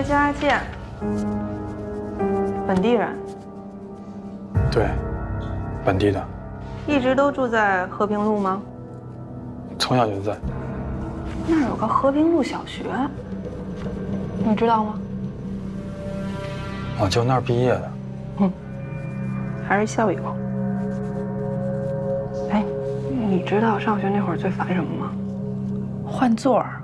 薛家健，本地人。对，本地的。一直都住在和平路吗？从小就在。那儿有个和平路小学，你知道吗？我就那儿毕业的。还是校友。哎，你知道上学那会儿最烦什么吗？换座儿，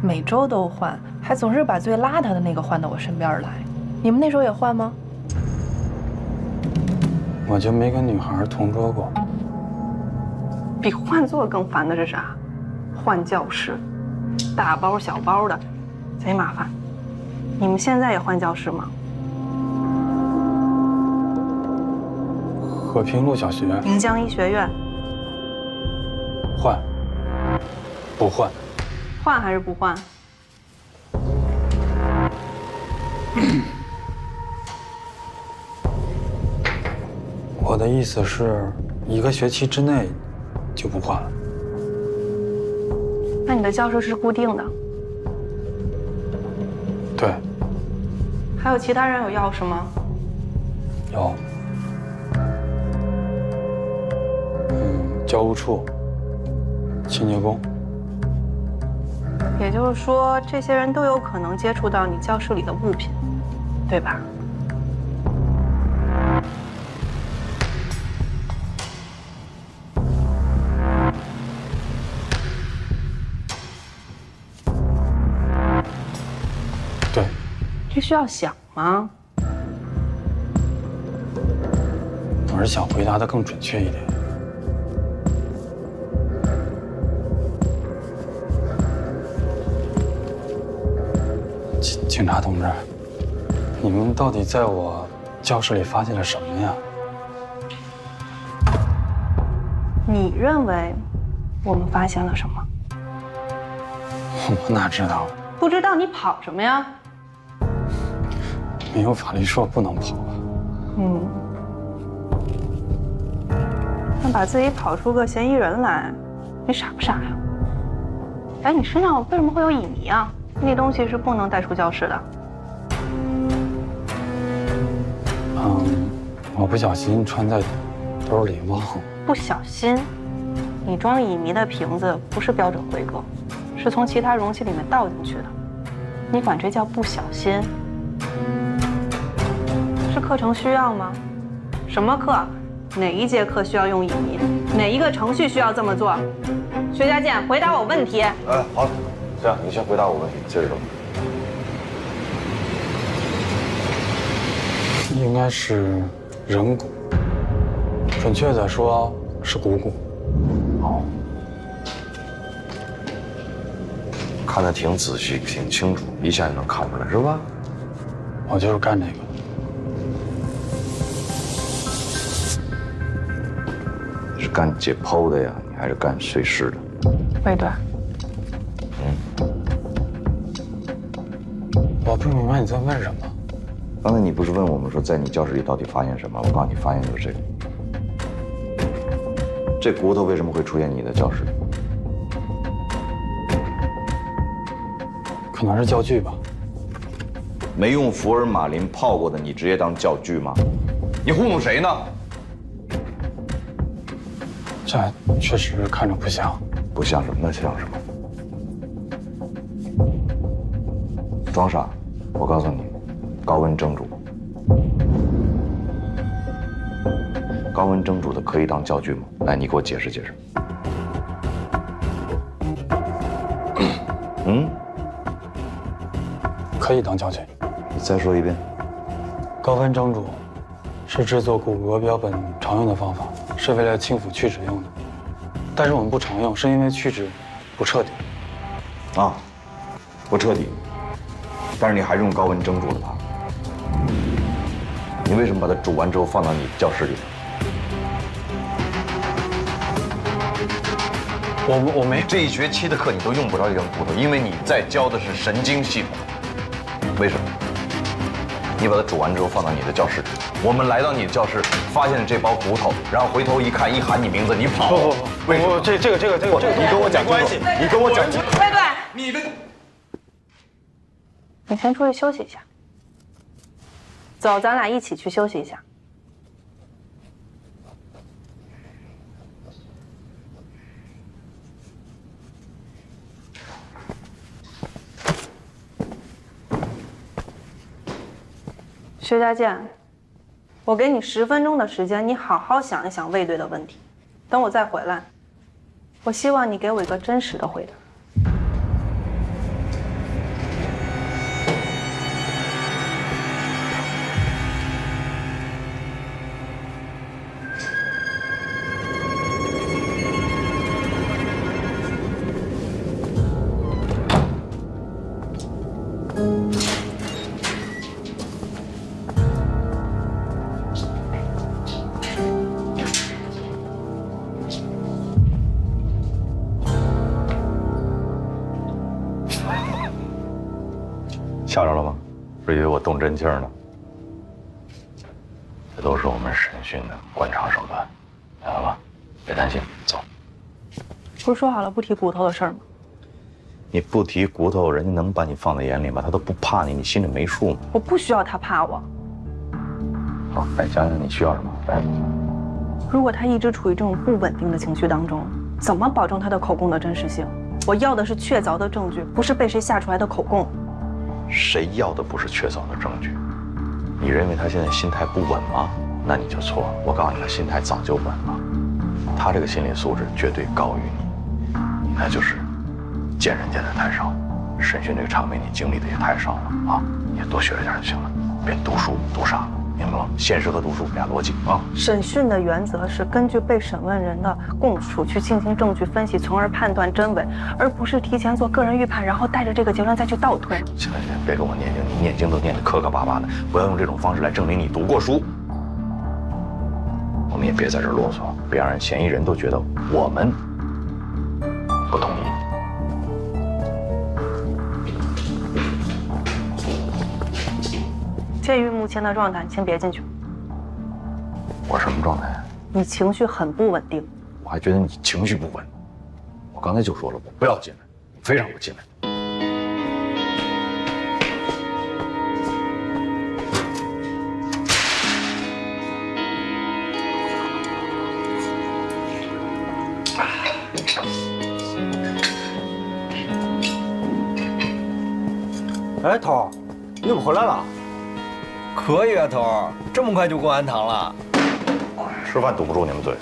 每周都换，还总是把最邋遢的那个换到我身边来。你们那时候也换吗？我就没跟女孩同桌过。比换座更烦的是啥？换教室，大包小包的，贼麻烦。你们现在也换教室吗？和平路小学。宁江医学院。换。不换。换还是不换？我的意思是，1个学期之内就不换了。那你的教室是固定的？对。还有其他人有钥匙吗？有。教务处、清洁工。也就是说，这些人都有可能接触到你教室里的物品，对吧？对。这需要想吗？我是想回答的更准确一点。警察同志，你们到底在我教室里发现了什么呀？你认为我们发现了什么？我哪知道？不知道你跑什么呀？没有法律说不能跑。那把自己跑出个嫌疑人来，你傻不傻呀？哎，你身上为什么会有乙醚啊？那东西是不能带出教室的。我不小心穿在兜里忘了。不小心，你装乙醚的瓶子不是标准规格，是从其他容器里面倒进去的。你管这叫不小心？是课程需要吗？什么课？哪一节课需要用乙醚？哪一个程序需要这么做？薛家健，回答我问题。哎，好，这样你先回答我问题，接着说。应该是人骨，准确的说是股骨。哦，看得挺仔细，挺清楚，一下就能看出来，是吧？我就是干这个。是干解剖的呀，你还是干碎尸的？魏队，我不明白你在问什么。刚才你不是问我们说，在你教室里到底发现什么？我告诉你，发现就是这个。这骨头为什么会出现你的教室里？可能是教具吧。没用福尔马林泡过的，你直接当教具吗？你糊弄谁呢？这确实看着不像。不像什么？那像什么？装傻！我告诉你，高温蒸煮。高温蒸煮的可以当教具吗？来，你给我解释解释。可以当教具。你再说一遍。高温蒸煮是制作骨骼标本常用的方法，是为了清腐去脂用的。但是我们不常用，是因为去脂不彻底。啊，不彻底。但是你还是用高温蒸煮了它。你为什么把它煮完之后放到你教室里？我没这一学期的课你都用不着这根骨头，因为你在教的是神经系统。为什么？你把它煮完之后放到你的教室里，我们来到你的教室，发现了这包骨头，然后回头一看，一喊你名字，你跑。不，为什么？这个，你跟我讲关系，你跟我讲。魏队，你的。你先出去休息一下。走，咱俩一起去休息一下。薛家健，我给你10分钟的时间，你好好想一想卫队的问题。等我再回来，我希望你给我一个真实的回答。吓着了吗？是以为我动真气儿呢？这都是我们审讯的惯常手段，明白吧？别担心，走。不是说好了不提骨头的事儿吗？你不提骨头，人家能把你放在眼里吗？他都不怕你，你心里没数吗？我不需要他怕我。好，来想想你需要什么？来，如果他一直处于这种不稳定的情绪当中，怎么保证他的口供的真实性？我要的是确凿的证据，不是被谁吓出来的口供。谁要的不是确凿的证据？你认为他现在心态不稳吗？那你就错了。我告诉你，他心态早就稳了。他这个心理素质绝对高于你，那就是见人见的太少，审讯这个场面你经历的也太少了啊！你多学着点就行了，别读书读傻了，明白吗？现实和读书俩逻辑啊。审讯的原则是根据被审问人的供述去进行证据分析，从而判断真伪，而不是提前做个人预判，然后带着这个结论再去倒推。行了行了，别跟我念经，你念经都念得磕磕巴巴的，不要用这种方式来证明你读过书。我们也别在这儿啰嗦，别让人嫌疑人都觉得我们不同意。鉴于目前的状态，先别进去。我什么状态？你情绪很不稳定。我还觉得你情绪不稳。我刚才就说了，我不要进来，非让我进来。哎，头儿，你怎么回来了？可以啊，头儿，这么快就过安堂了？吃饭堵不住你们嘴。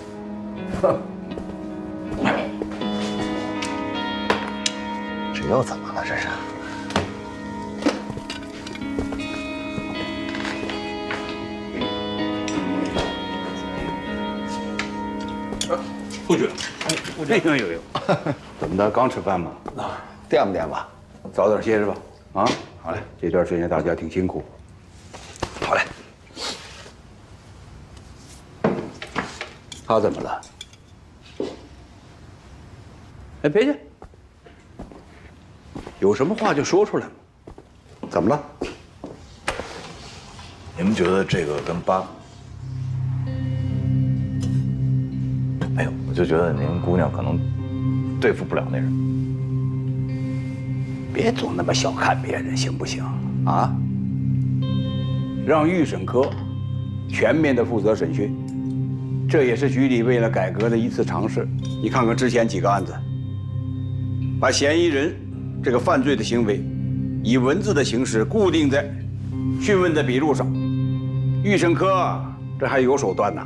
这又怎么了？这是？出去。有。怎么的？刚吃饭吗？垫吧垫吧。早点歇着吧。啊，好嘞。这段时间大家挺辛苦。好嘞。他怎么了？哎，别介，有什么话就说出来嘛。怎么了？你们觉得这个跟八？哎呦，我就觉得您姑娘可能对付不了那人。别总那么小看别人，行不行？啊？让预审科全面的负责审讯，这也是局里为了改革的一次尝试。你看看之前几个案子，把嫌疑人这个犯罪的行为以文字的形式固定在讯问的笔录上，预审科这还有手段呢。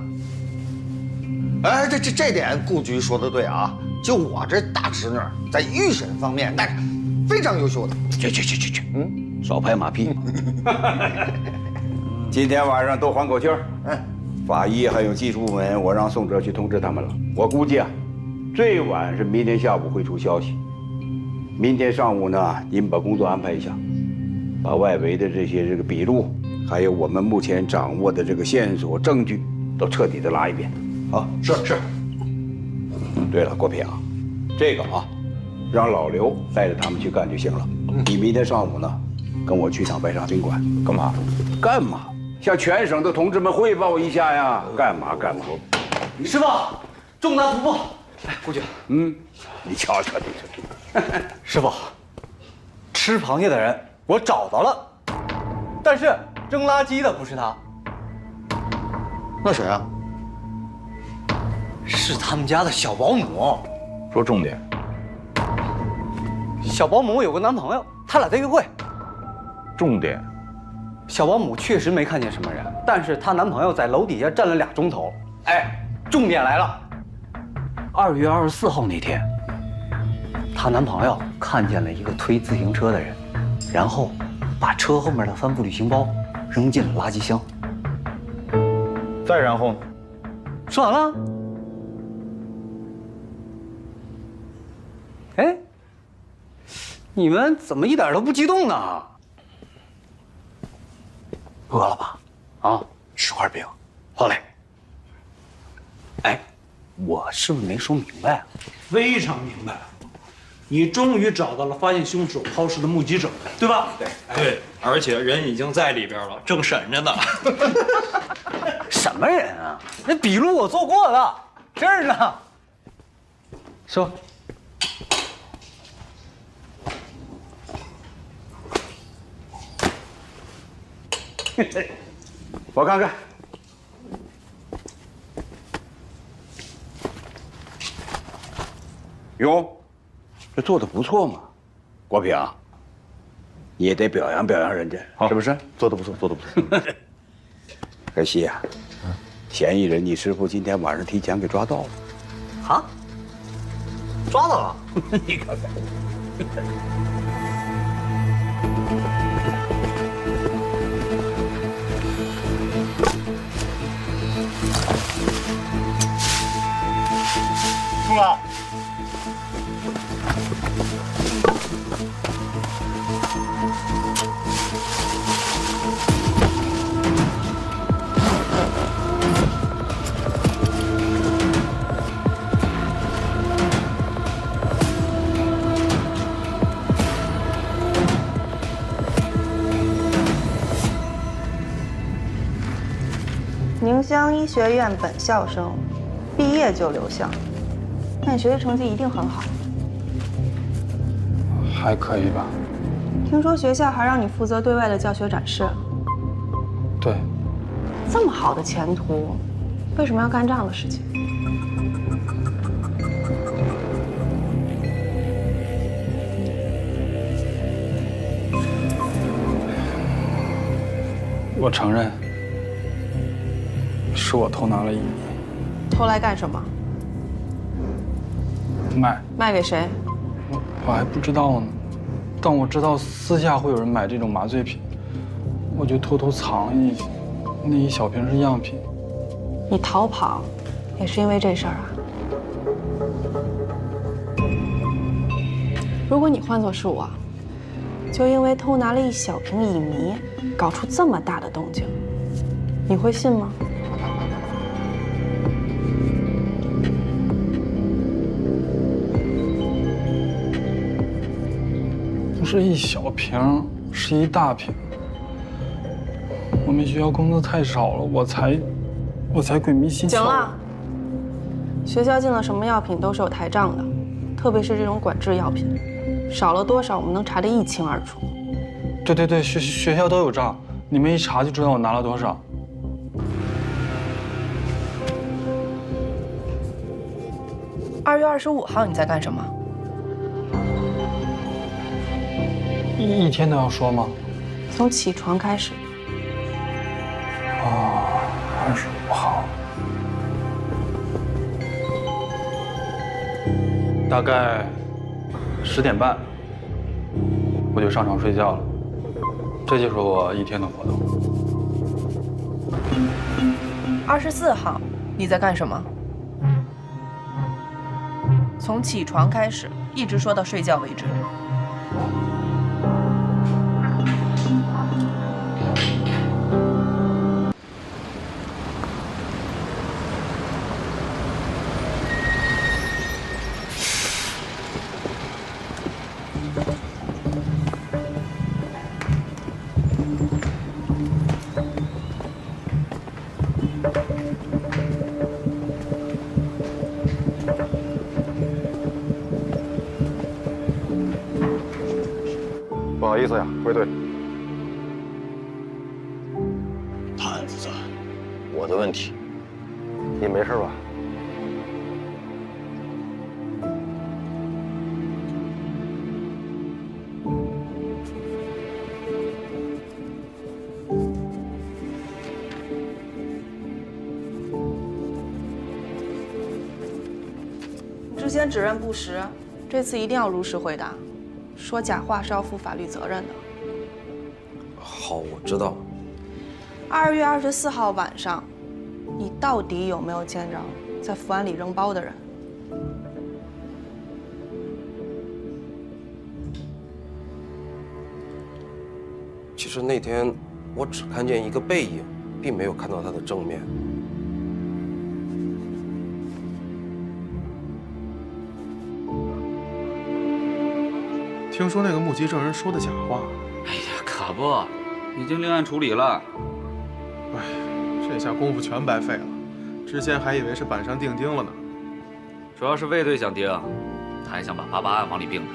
哎，这点顾局说的对啊！就我这大侄女，在预审方面那是非常优秀的。去，少拍马屁。今天晚上都缓口气儿。法医还有技术部门，我让宋哲去通知他们了。我估计啊，最晚是明天下午会出消息。明天上午呢，您把工作安排一下，把外围的这个笔录，还有我们目前掌握的这个线索证据，都彻底的拉一遍。好，是。对了，郭平啊，这个啊，让老刘带着他们去干就行了。你明天上午呢，跟我去趟白沙宾馆。干嘛？向全省的同志们汇报一下呀！干嘛？师傅，重大突破！来，顾局。你瞧瞧，师傅，吃螃蟹的人我找到了，但是扔垃圾的不是他，那谁啊？是他们家的小保姆。说重点。小保姆有个男朋友，他俩在约会。重点。小保姆确实没看见什么人，但是她男朋友在楼底下站了2钟头。哎，重点来了，2月24号那天，她男朋友看见了一个推自行车的人，然后把车后面的帆布旅行包扔进了垃圾箱。再然后呢？说完了。哎，你们怎么一点都不激动呢？饿了吧？啊，吃块饼。好嘞。哎，我是不是没说明白啊？非常明白，你终于找到了发现凶手抛尸的目击者，对吧？对，而且人已经在里边了，正审着呢。什么人啊？那笔录我做过了，这儿呢。说。我看看。哟，这做的不错嘛，国平，你也得表扬表扬人家，是不是？做的不错，做的不错。可惜呀，嫌疑人你师傅今天晚上提前给抓到了。啊？抓到了？你看看。出来！宁乡医学院本校生，毕业就留校，那你学习成绩一定很好。还可以吧。听说学校还让你负责对外的教学展示。对。这么好的前途，为什么要干这样的事情？我承认，是我偷拿了1米。偷来干什么？卖给谁？我还不知道呢，但我知道私下会有人买这种麻醉品，我就偷偷藏那一小瓶是样品。你逃跑，也是因为这事儿啊？如果你换作是我，就因为偷拿了一小瓶乙醚，搞出这么大的动静，你会信吗？不是一小瓶，是一大瓶。我们学校工资太少了，我才鬼迷心窍。行了，学校进了什么药品都是有台账的，特别是这种管制药品，少了多少我们能查得一清二楚。对，学校都有账，你们一查就知道我拿了多少。2月25号你在干什么？一天都要说吗？从起床开始。哦，25号。大概10点半，我就上床睡觉了。这就是我一天的活动。24号你在干什么？从起床开始，一直说到睡觉为止。好意思呀，归队。探子，我的问题，你没事吧？之前指认不实，这次一定要如实回答。说假话是要负法律责任的。好，我知道了。2月24号晚上，你到底有没有见着在福安里扔包的人？其实那天我只看见一个背影，并没有看到他的正面。听说那个目击证人说的假话。哎呀，可不，已经另案处理了。哎，这下功夫全白费了。之前还以为是板上钉钉了呢。主要是卫队想钉，他还想把88案往里并呢。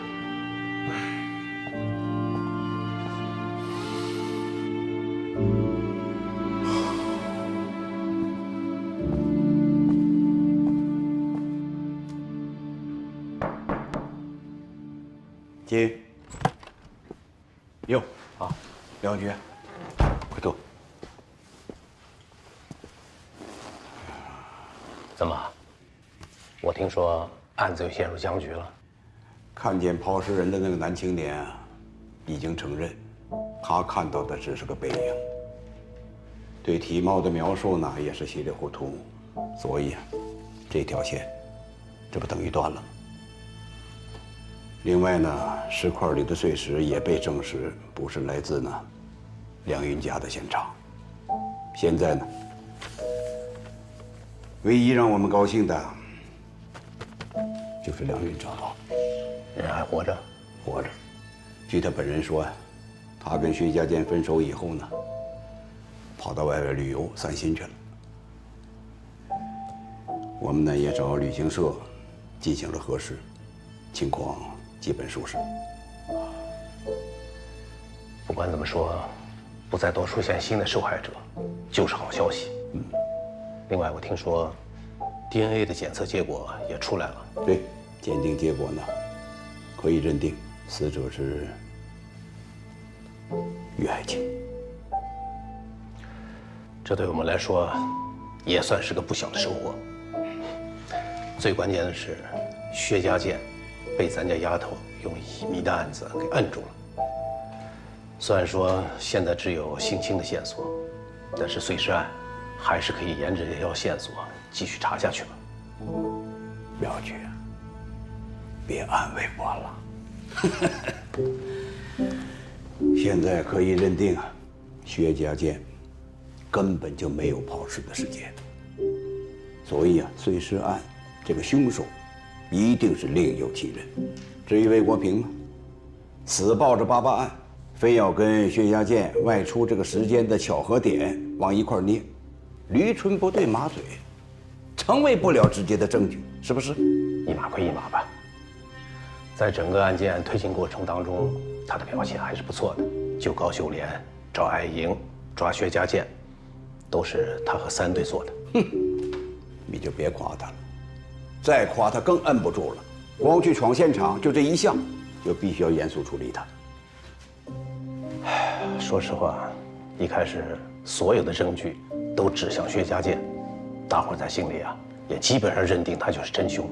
进。哟，好，廖局，快坐。怎么？我听说案子又陷入僵局了。看见抛尸人的那个男青年啊，已经承认，他看到的只是个背影。对体貌的描述呢，也是稀里糊涂，所以啊，这条线，这不等于断了吗？另外呢，尸块里的碎石也被证实不是来自呢梁云家的现场。现在呢，唯一让我们高兴的，就是梁云找到了，人还活着，活着。据他本人说，他跟薛家健分手以后呢，跑到外边旅游散心去了。我们呢也找旅行社进行了核实，情况基本属实。不管怎么说，不再多出现新的受害者，就是好消息。另外，我听说 DNA 的检测结果也出来了。对，鉴定结果呢，可以认定死者是于爱卿。这对我们来说，也算是个不小的收获。最关键的是，薛家健被咱家丫头用乙醚的案子给摁住了。虽然说现在只有性侵的线索，但是碎尸案还是可以沿着这条线索继续查下去吧。苗局，别安慰我了。现在可以认定，薛家健根本就没有抛尸的时间，所以啊，碎尸案这个凶手一定是另有其人。至于魏国平呢，死抱着88案，非要跟薛家健外出这个时间的巧合点往一块捏，驴唇不对马嘴，成为不了直接的证据，是不是？一码归一码吧。在整个案件推进过程当中，他的表现还是不错的。救高秀莲、找艾莹、抓薛家健，都是他和3队做的。哼，你就别夸他了，再夸他更摁不住了。光去闯现场就这一项，就必须要严肃处理他。说实话，一开始所有的证据都指向薛家健，大伙在心里啊也基本上认定他就是真凶。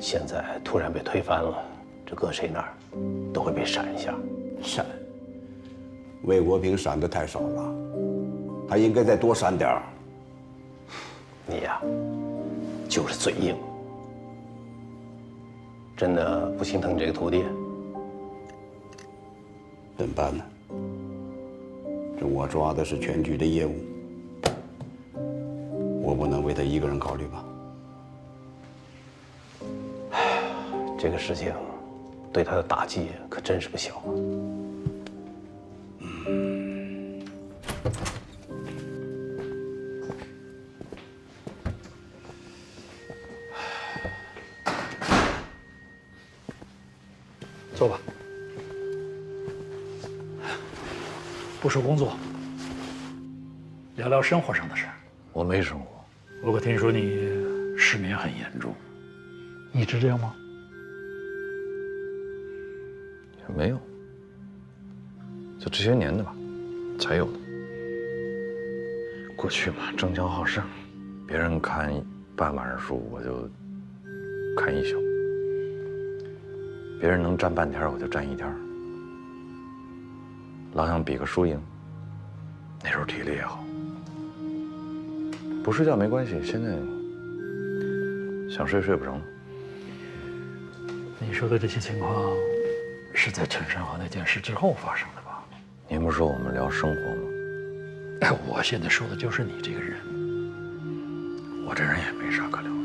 现在突然被推翻了，这搁谁那儿都会被闪一下。闪？魏国平闪的太少了，他应该再多闪点儿。你呀，就是嘴硬。真的不心疼这个徒弟？怎么办呢？这我抓的是全局的业务，我不能为他一个人考虑吧？这个事情对他的打击可真是不小啊。坐吧。不说工作，聊聊生活上的事儿。我没生活。不过听说你失眠很严重，一直这样吗？也没有，就这些年的吧，才有的。过去嘛，争强好胜，别人看半晚上书，我就看一宿；别人能站半天，我就站一天。老想比个输赢。那时候体力也好，不睡觉没关系。现在想睡睡不着。你说的这些情况，是在陈山河那件事之后发生的吧？您不是说我们聊生活吗？哎，我现在说的就是你这个人。我这人也没啥可聊的。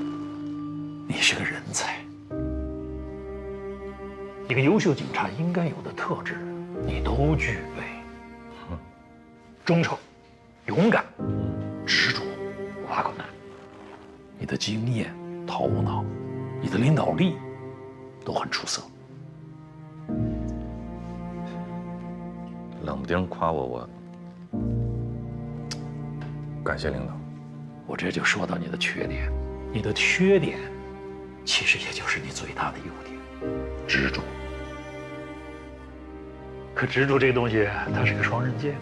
你是个人才，一个优秀警察应该有的特质，你都具备。忠诚、勇敢、执着、无怕困难。你的经验、头脑，你的领导力都很出色。冷不丁夸我感谢领导。我这就说到你的缺点，你的缺点其实也就是你最大的优点——执着。可执着这个东西，它是个双刃剑。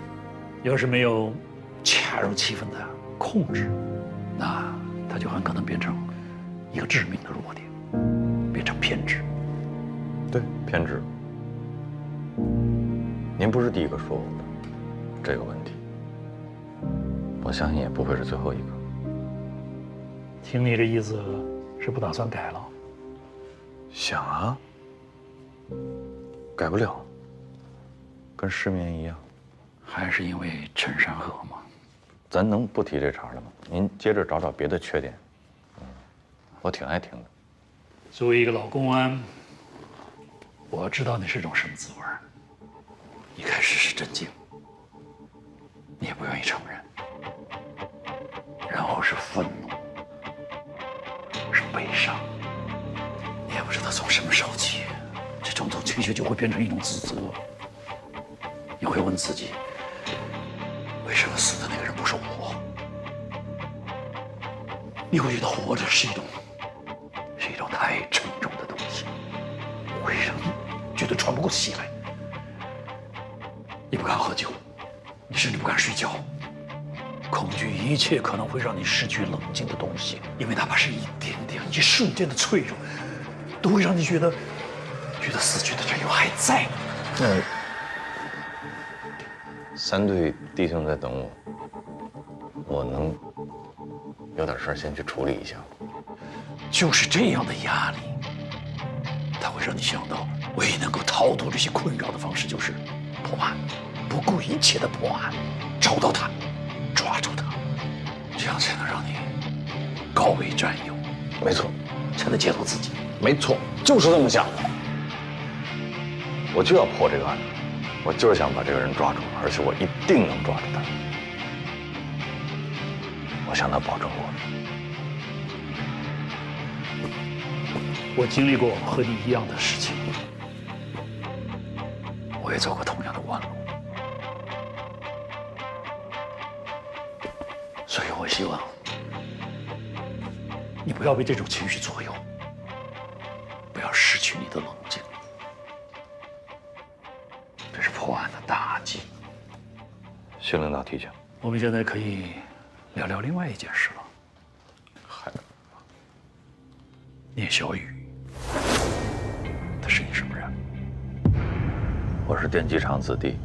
要是没有恰如其分的控制，那它就很可能变成一个致命的弱点，变成偏执。对，偏执。您不是第一个说我的这个问题，我相信也不会是最后一个。听你这意思，是不打算改了？想啊，改不了，跟失眠一样。还是因为陈山河吗？咱能不提这茬了吗？您接着找找别的缺点，我挺爱听的。作为一个老公安，我知道你是种什么滋味。一开始是震惊，你也不愿意承认，然后是愤怒，是悲伤，你也不知道从什么时候起，这种情绪就会变成一种自责。你会问自己，为什么死的那个人不是我？你会觉得活着是一种太沉重的东西，会让你觉得喘不过气来。你不敢喝酒，你甚至不敢睡觉，恐惧一切可能会让你失去冷静的东西，因为哪怕是一点点、一瞬间的脆弱，都会让你觉得死去的战友还在。3队弟兄在等我，我能有点事先去处理一下。就是这样的压力，它会让你想到，唯一能够逃脱这些困扰的方式就是破案，不顾一切的破案，找到他，抓住他，这样才能让你高位占有。没错，才能解脱自己。没错，就是这么想的。我就要破这个案子，我就是想把这个人抓住，而且我一定能抓住他。我向他保证过。我经历过和你一样的事情，我也走过同样的弯路，所以我希望你不要被这种情绪左右，不要失去你的冷静。这是破案的大忌。谢领导提醒。我们现在可以聊聊另外一件事了。聂小雨，他是你什么人？我是电机厂子弟，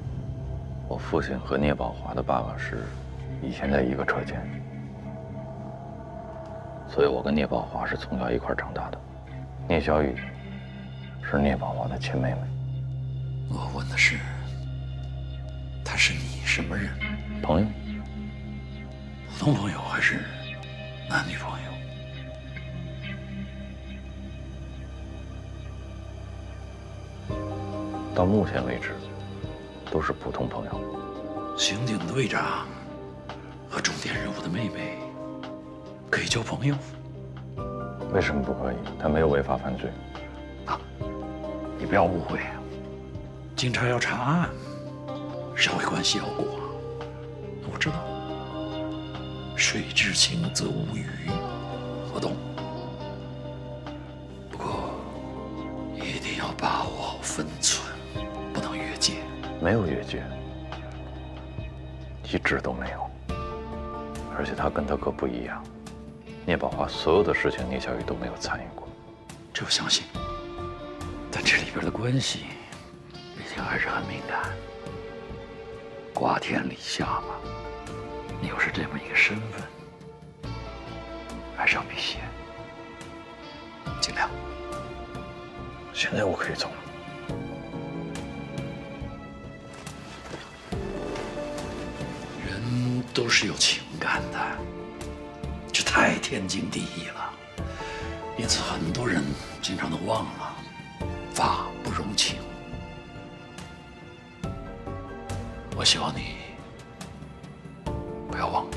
我父亲和聂宝华的爸爸是以前在一个车间，所以我跟聂宝华是从小一块长大的。聂小雨是聂宝华的亲妹妹。我问的是，他是你什么人？朋友。普通朋友还是男女朋友？到目前为止，都是普通朋友。刑警队长和重点人物的妹妹可以交朋友？为什么不可以？他没有违法犯罪。你不要误会，警察要查案，社会关系要过，我知道。水至清则无鱼，我懂。不过一定要把握好分寸，不能越界。没有越界，一直都没有。而且他跟他哥不一样，聂宝华所有的事情，聂小雨都没有参与过。这我相信，但这里边的关系，毕竟还是很敏感。瓜田李下嘛，你又是这么一个身份，还是要避嫌，尽量。现在我可以走了。人都是有情感的，这太天经地义了。因此，很多人经常都忘了法不容情。我希望你不要忘了。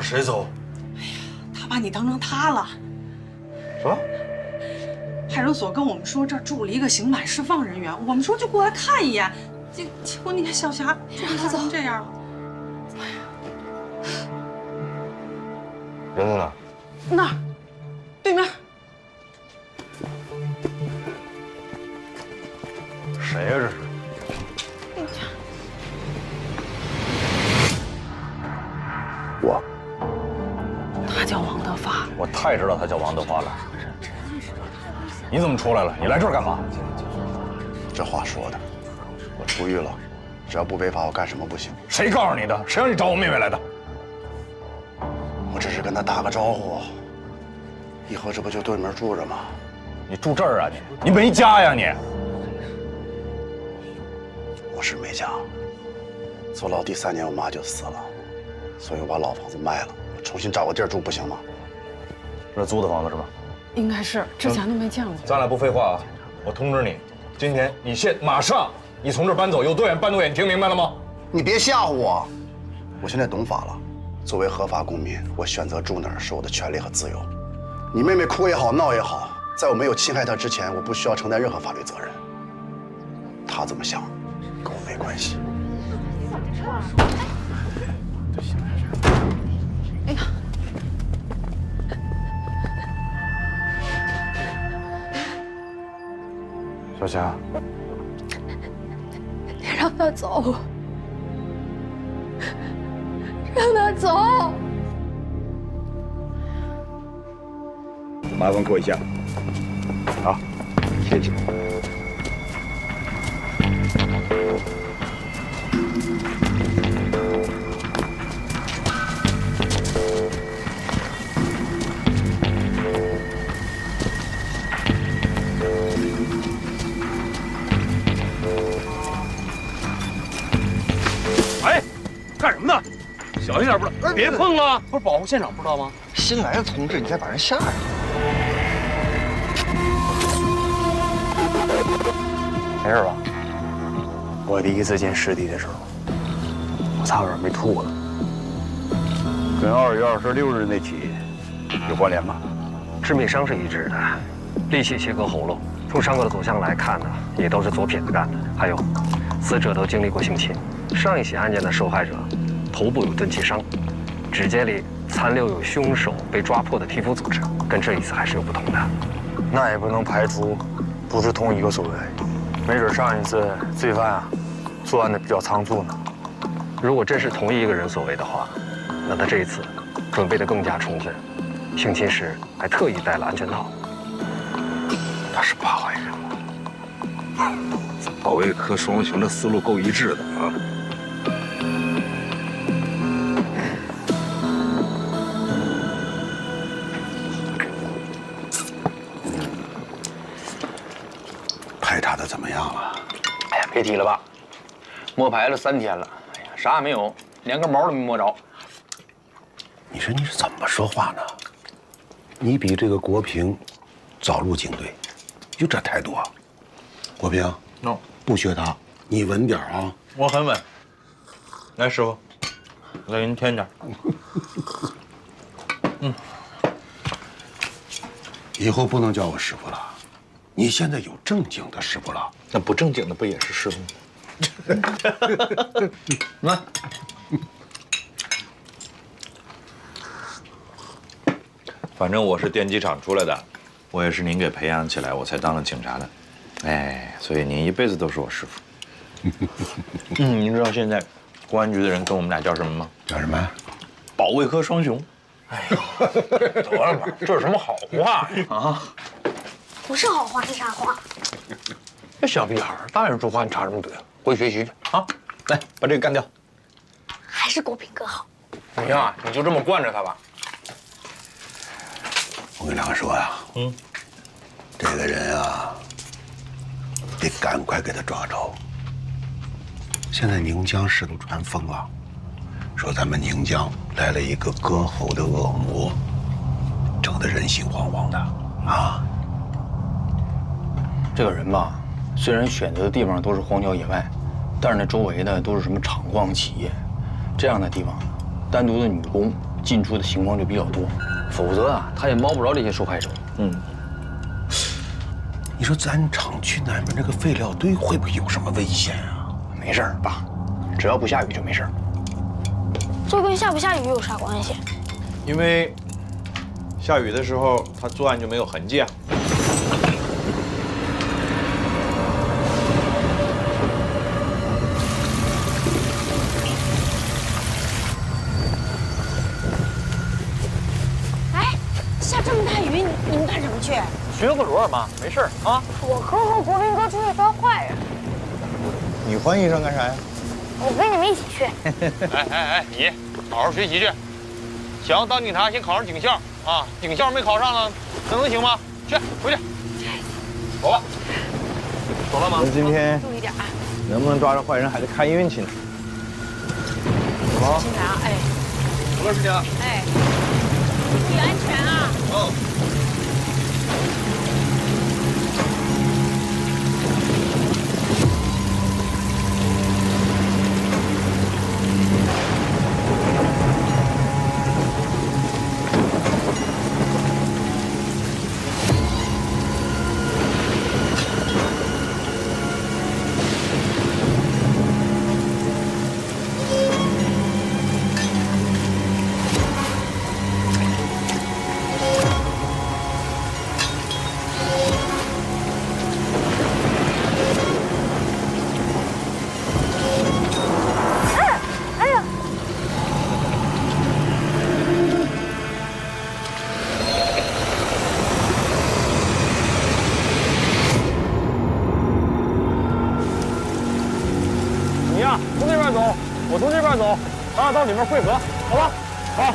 谁走？哎呀，他把你当成他了。什么？派出所跟我们说这儿住了一个刑满释放人员，我们说就过来看一眼。结果你看小霞让他成这样了。人在哪？那儿，对面。谁呀？这是？我。他叫王德发。我太知道他叫王德发了。你怎么出来了？你来这儿干嘛？这话说的，我出狱了，只要不违法，我干什么不行？谁告诉你的？谁让你找我妹妹来的？我只是跟她打个招呼，以后这不就对门住着吗？你住这儿啊？你没家呀你？我是没家，坐牢第3年，我妈就死了，所以我把老房子卖了，我重新找个地儿住不行吗？这是租的房子是吧？应该是，之前都没见过。咱俩不废话啊！我通知你，今天你马上你从这儿搬走，有多远搬多远，你听明白了吗？你别吓唬我，我现在懂法了。作为合法公民，我选择住哪儿是我的权利和自由。你妹妹哭也好，闹也好，在我没有侵害她之前，我不需要承担任何法律责任。她怎么想，跟我没关系。哎呀！小霞，你让他走，让他走。麻烦过一下。好，谢谢。干什么呢？小心点，不是？别碰了！不是保护现场，不知道吗？新来的同志，你再把人吓着。没事吧？我第一次见尸体的时候，我差点没吐了。跟2月26日那起有关联吗？致命伤是一致的，利器切割喉咙。从伤口的走向来看呢，也都是左撇子干的。还有，死者都经历过性侵。上一起案件的受害者头部有钝器伤，指尖里残留有凶手被抓破的皮肤组织，跟这一次还是有不同的。那也不能排除不是同一个所为，没准上一次罪犯啊作案的比较仓促呢。如果真是同一个人所为的话，那他这一次准备的更加充分，性侵时还特意戴了安全套。他是八万人了，保卫科双雄的思路够一致的啊。排查的怎么样了？哎呀，别提了吧，摸排了3天了，哎呀，啥也没有，连个毛都没摸着。你说你是怎么说话呢？你比这个国平早入警队，就这态度啊？国平，不学他，你稳点啊！我很稳。来，师傅，我再给您添点。以后不能叫我师傅了，你现在有正经的师傅了。那不正经的不也是师傅吗？来。反正我是电机厂出来的，我也是您给培养起来，我才当了警察的。哎，所以您一辈子都是我师傅。您知道现在公安局的人跟我们俩叫什么吗？叫什么？保卫科双雄。哎呦，得了吧，这是什么好话呀？啊，不是好话是啥话？这小屁孩大人说话你插什么嘴？回去学习去啊！来，把这个干掉。还是国平哥好。你呀，你就这么惯着他吧。我跟两个说呀，这个人啊，得赶快给他抓着。现在宁江市都传疯了，说咱们宁江来了一个割喉的恶魔，整得人心惶惶的啊。这个人吧，虽然选择的地方都是荒郊野外，但是那周围的都是什么厂矿企业，这样的地方，单独的女工进出的情况就比较多。否则啊，他也摸不着这些受害者。你说咱厂区南面那个废料堆会不会有什么危险啊？没事儿，爸，只要不下雨就没事儿。这跟下不下雨有啥关系？因为下雨的时候，他作案就没有痕迹啊。下这么大雨，你们干什么去？巡个逻嘛，没事儿啊。我哥和国平哥出去抓坏人。你换衣裳干啥呀？我跟你们一起去。哎，你好好学习去，想要当警察先考上警校啊！警校没考上呢，那能行吗？去，回去。走吧。走了吗？今天注意点啊！能不能抓着坏人还得看运气呢。警察，哎，走了，师姐。哎，注意安全啊！从这边走，我从这边走，咱俩到里面汇合，好吧？好。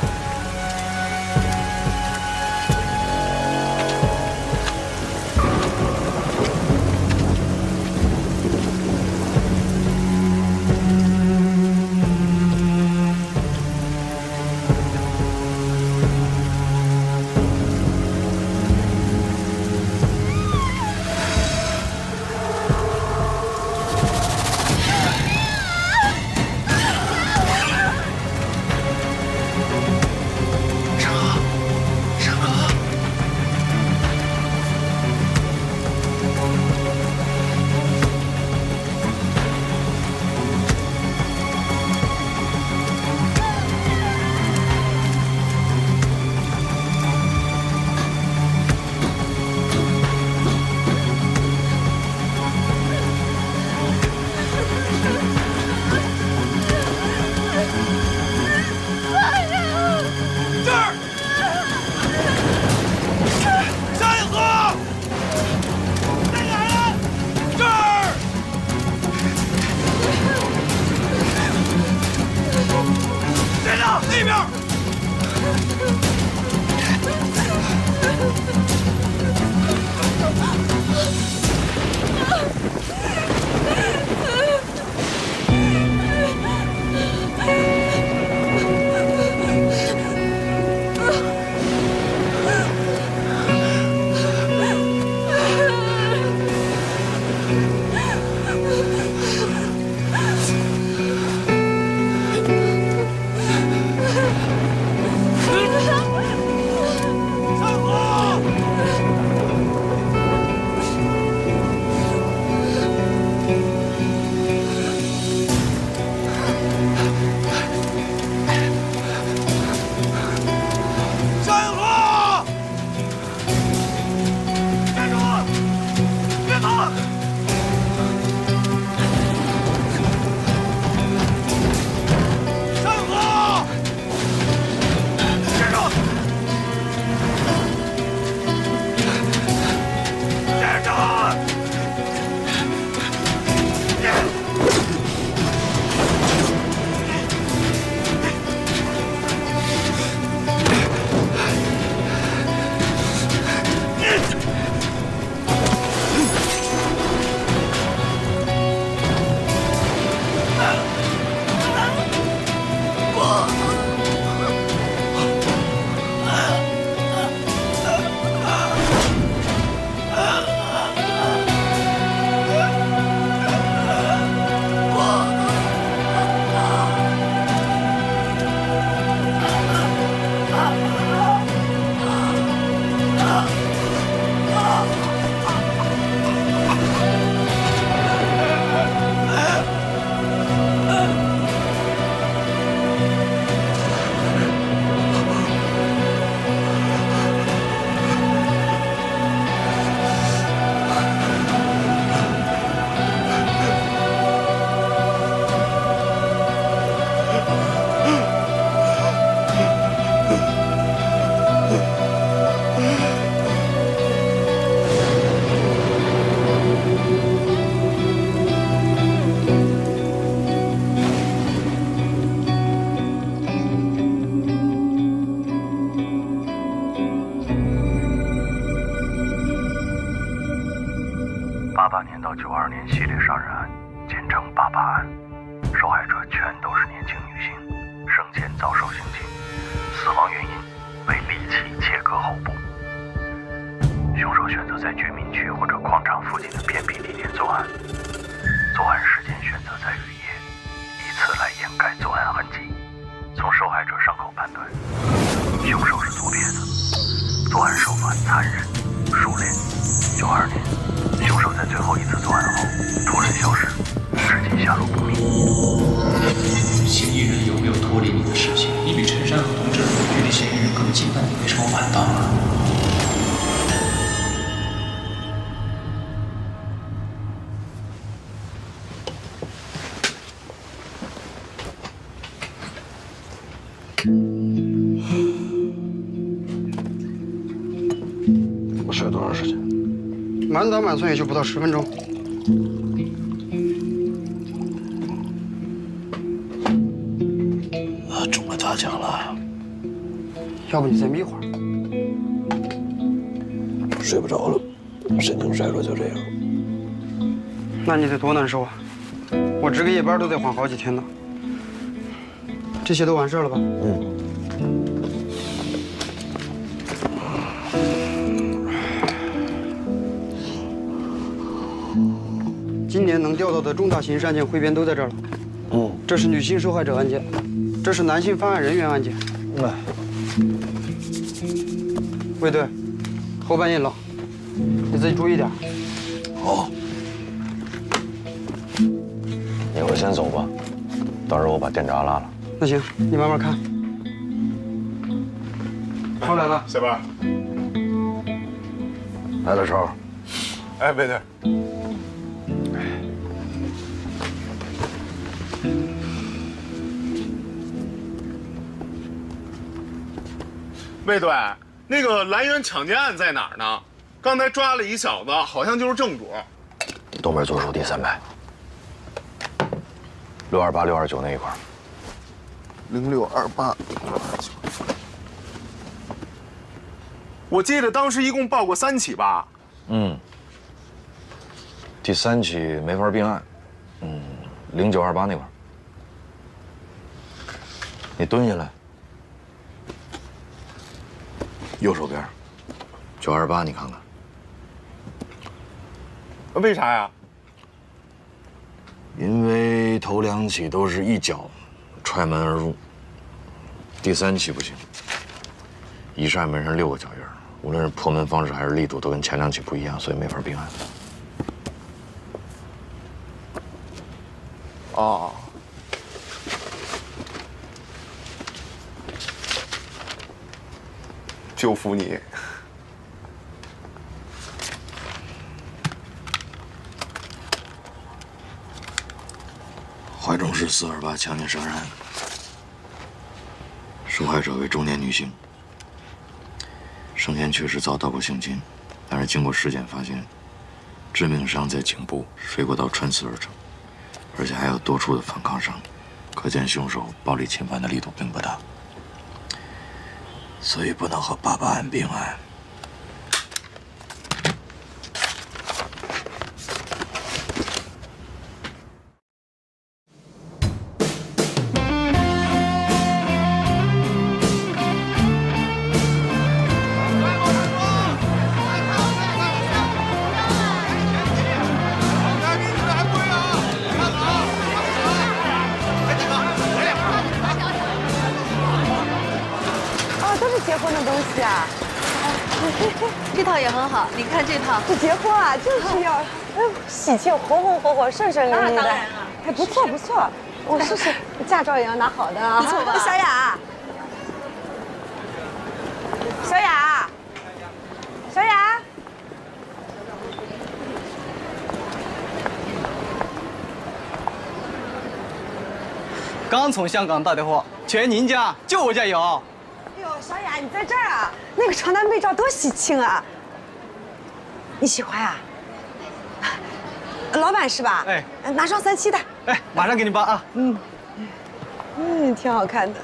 92年系列杀人案，简称88案，受害者全都是年轻女性，生前遭受性侵，死亡原因为利器切割喉部。凶手选择在居民区或者矿场附近的偏僻地点作案，作案时间选择在雨夜，以此来掩盖作案痕迹。从受害者伤口判断，凶手是左撇子，作案手法残忍熟练。92年，凶手在最后一次作案后突然消失，至今下落不明。嫌疑人有没有脱离你的视线？你比陈山和童志距离嫌疑人更近，但你为什么晚到了？我睡了多长时间？满打满算也就不到10分钟。中了大奖了。要不你再眯会儿？睡不着了，神经衰弱就这样。那你得多难受啊！我值个夜班都得缓好几天呢。这些都完事了吧？今年能调到的重大刑事案件汇编都在这儿了。这是女性受害者案件，这是男性犯案人员案件。卫队，后半夜冷，你自己注意点。好。一会儿先走吧，到时候我把电闸拉了。那行，你慢慢看。后来了，小班。来了，超。哎，卫队。卫队，那个兰园抢劫案在哪儿呢？刚才抓了一小子，好像就是正主。东边左手第3排，628、629那一块。0628。我记得当时一共报过3起吧？第3起没法并案。0928那块。你蹲下来。右手边，928，你看看。为啥呀？因为头2起都是一脚踹门而入，第3起不行，一扇门上6个脚印，无论是破门方式还是力度，都跟前2起不一样，所以没法并案。哦。就服你。怀中市428强奸杀人案，受害者为中年女性，生前确实遭到过性侵，但是经过尸检发现，致命伤在颈部，水果刀穿刺而成，而且还有多处的反抗伤，可见凶手暴力侵犯的力度并不大。所以不能和88案并案。结婚的东西啊，这套也很好，你看这套。这结婚啊，就是要，喜庆，红红火火，顺顺利利的。当然了。哎，不错不错，我试试，驾照也要拿好的啊。不错吧？小雅，小雅，小雅。刚从香港打的货，全您家，就我家有。哎呦，小雅，你在这儿啊？那个床单被罩多喜庆啊！你喜欢啊？老板是吧？哎，拿双37的。哎，马上给你包啊。挺好看的。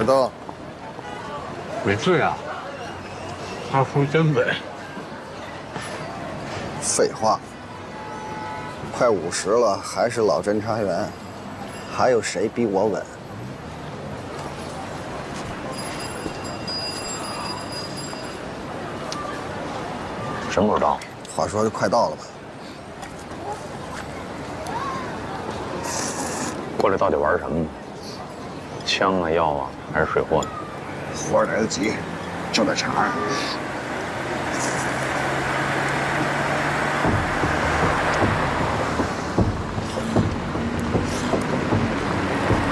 海东，没醉啊？他说真稳。废话，快50了还是老侦查员，还有谁比我稳？什么时候到？话说就快到了吧？过来到底玩什么呢？枪啊、药啊，还是水货呢？活来得及，就在场上。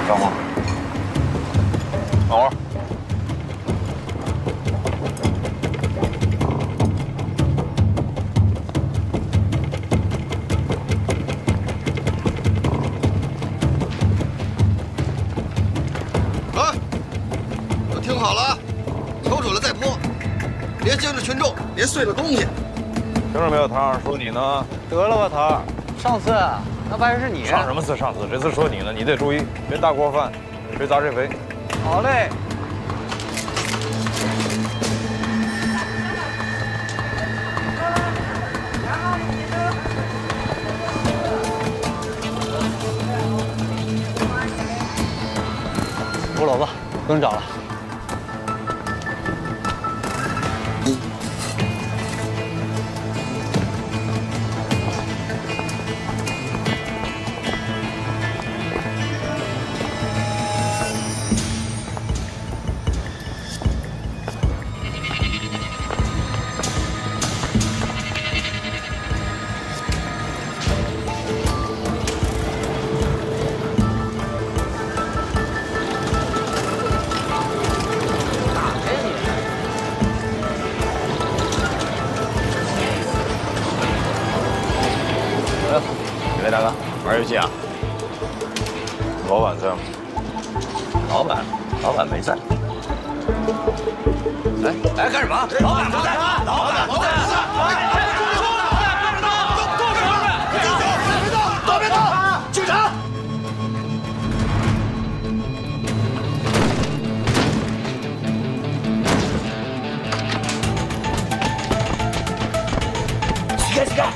等会儿，等会儿。听好了，瞅准了再泼，别惊着群众，别碎了东西。听着没有，唐儿，说你呢。得了吧，唐儿，上次那玩意儿是你。上什么次？上次这次说你呢，你得注意，别大锅饭，谁砸谁肥。好嘞。吴老子，不用找了。几位大哥，玩游戏啊？老板在吗？老板没在。哎，干什么？老板不在，老板不在。别动！警察！起开！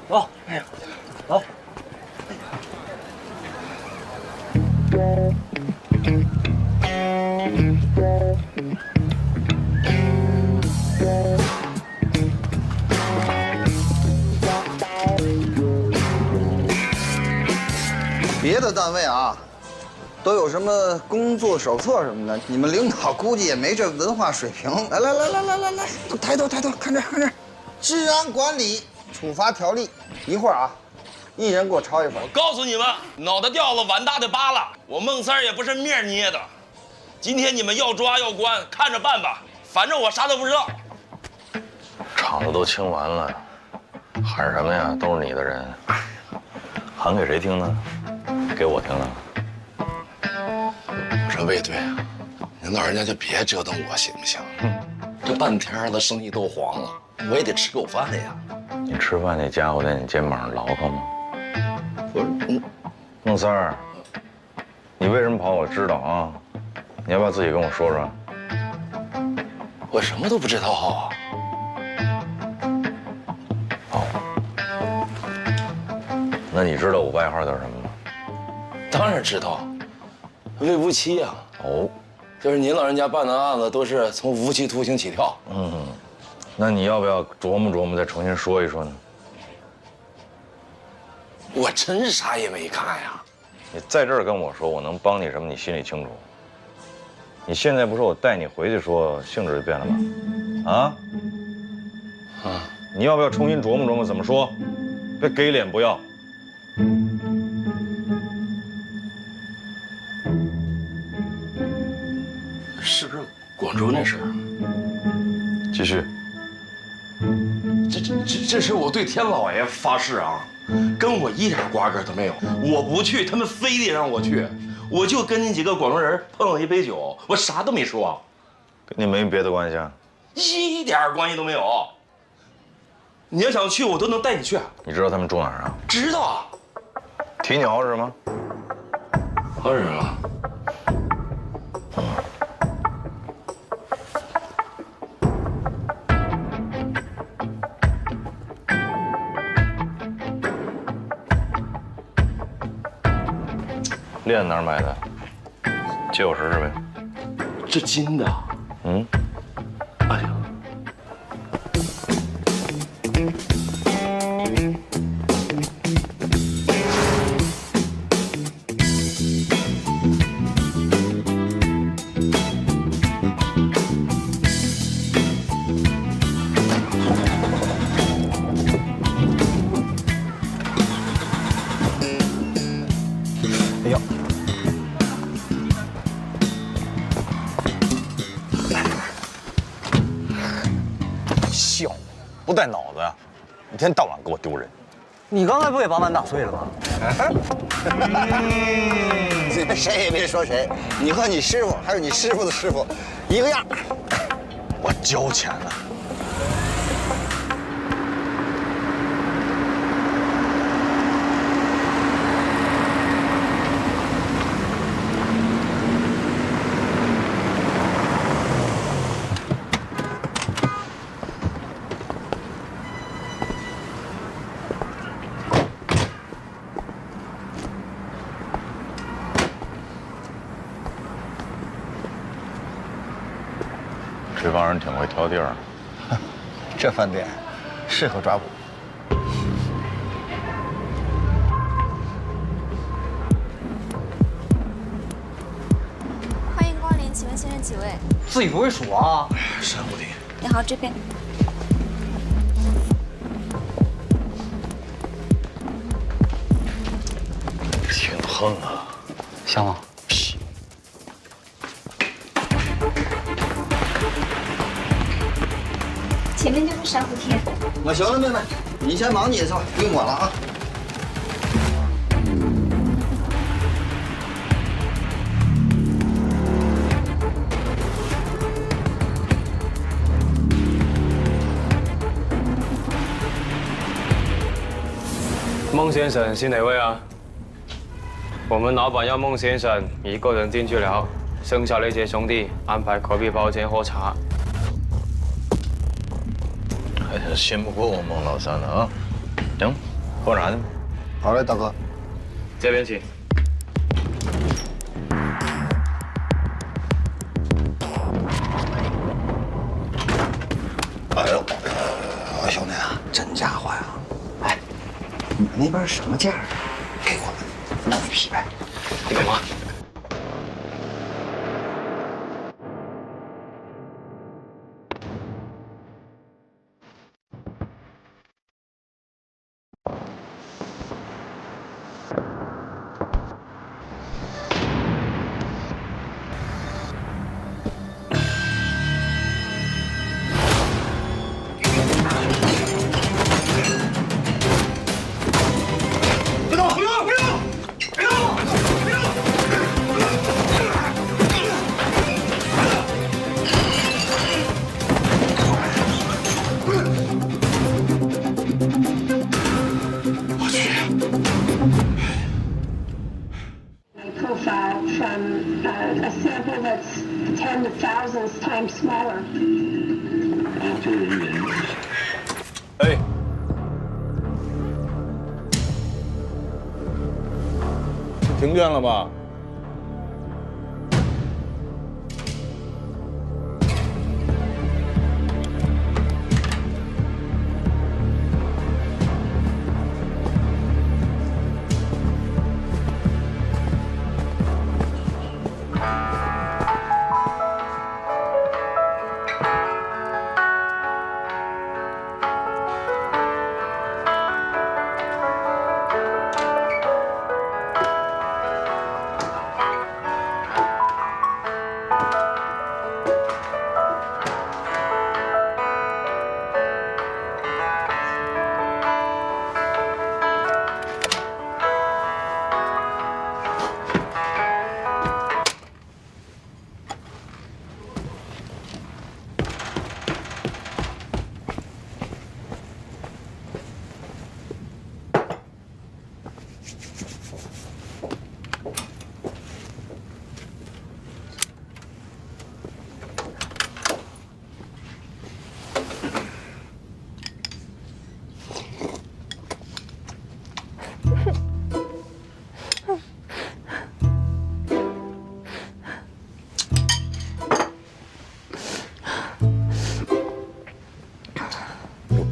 走，走。别的单位啊，都有什么工作手册什么的，你们领导估计也没这文化水平。来，都抬头，看这，治安管理处罚条例，一会儿啊，一人给我抄一份。我告诉你们，脑袋掉了，碗大的扒了。我孟三儿也不是面捏的，今天你们要抓要关，看着办吧，反正我啥都不知道。场子都清完了，喊什么呀？都是你的人，喊给谁听呢？给我听呢。我说魏队啊，您老人家就别折腾我行不行？这半天了，生意都黄了，我也得吃口饭呀。你吃饭那家伙在你肩膀上牢靠吗？不是，孟三儿，你为什么跑？我知道啊，你要不要自己跟我说说？我什么都不知道啊。那你知道我外号叫什么吗？当然知道，为无期呀。哦，就是您老人家办的案子都是从无期徒刑起跳。那你要不要琢磨琢磨，再重新说一说呢？我真啥也没看呀。你在这儿跟我说，我能帮你什么？你心里清楚。你现在不说，我带你回去说，性质就变了吧？你要不要重新琢磨琢磨怎么说？别给脸不要。是不是广州那事儿？继续。这是我对天老爷发誓啊，跟我一点瓜葛都没有。我不去，他们非得让我去，我就跟你几个广州人碰了一杯酒，我啥都没说，跟你没别的关系啊？一点关系都没有。你要想去，我都能带你去。你知道他们住哪儿啊？知道啊。提鸟是吗？当然了。链哪儿买的？借我试试呗。这金的。哎呀。不带脑子呀！一天到晚给我丢人。你刚才不也把碗打碎了吗？谁也别说谁，你和你师傅还有你师傅的师傅，一个样。我交钱了。这帮人挺会挑地儿，这饭店适合抓捕。欢迎光临，请问先生几位？自己不会数啊？山谷里。你好，这边。挺横啊，香吗？前面就是珊瑚天。我兄弟妹们，你先忙你的去吧，不用管了啊。孟先生是哪位啊？我们老板要孟先生一个人进去了，剩下那些兄弟安排隔壁包间喝茶。还是信不过我孟老三的啊！行，喝茶去。好嘞，大哥。这边请。哎呦，兄弟啊，真家伙呀！哎，你们那边什么价？给我们弄一批呗。你干嘛？profile from a sample that's 10 to thousands times smaller. 哎，停电了吧？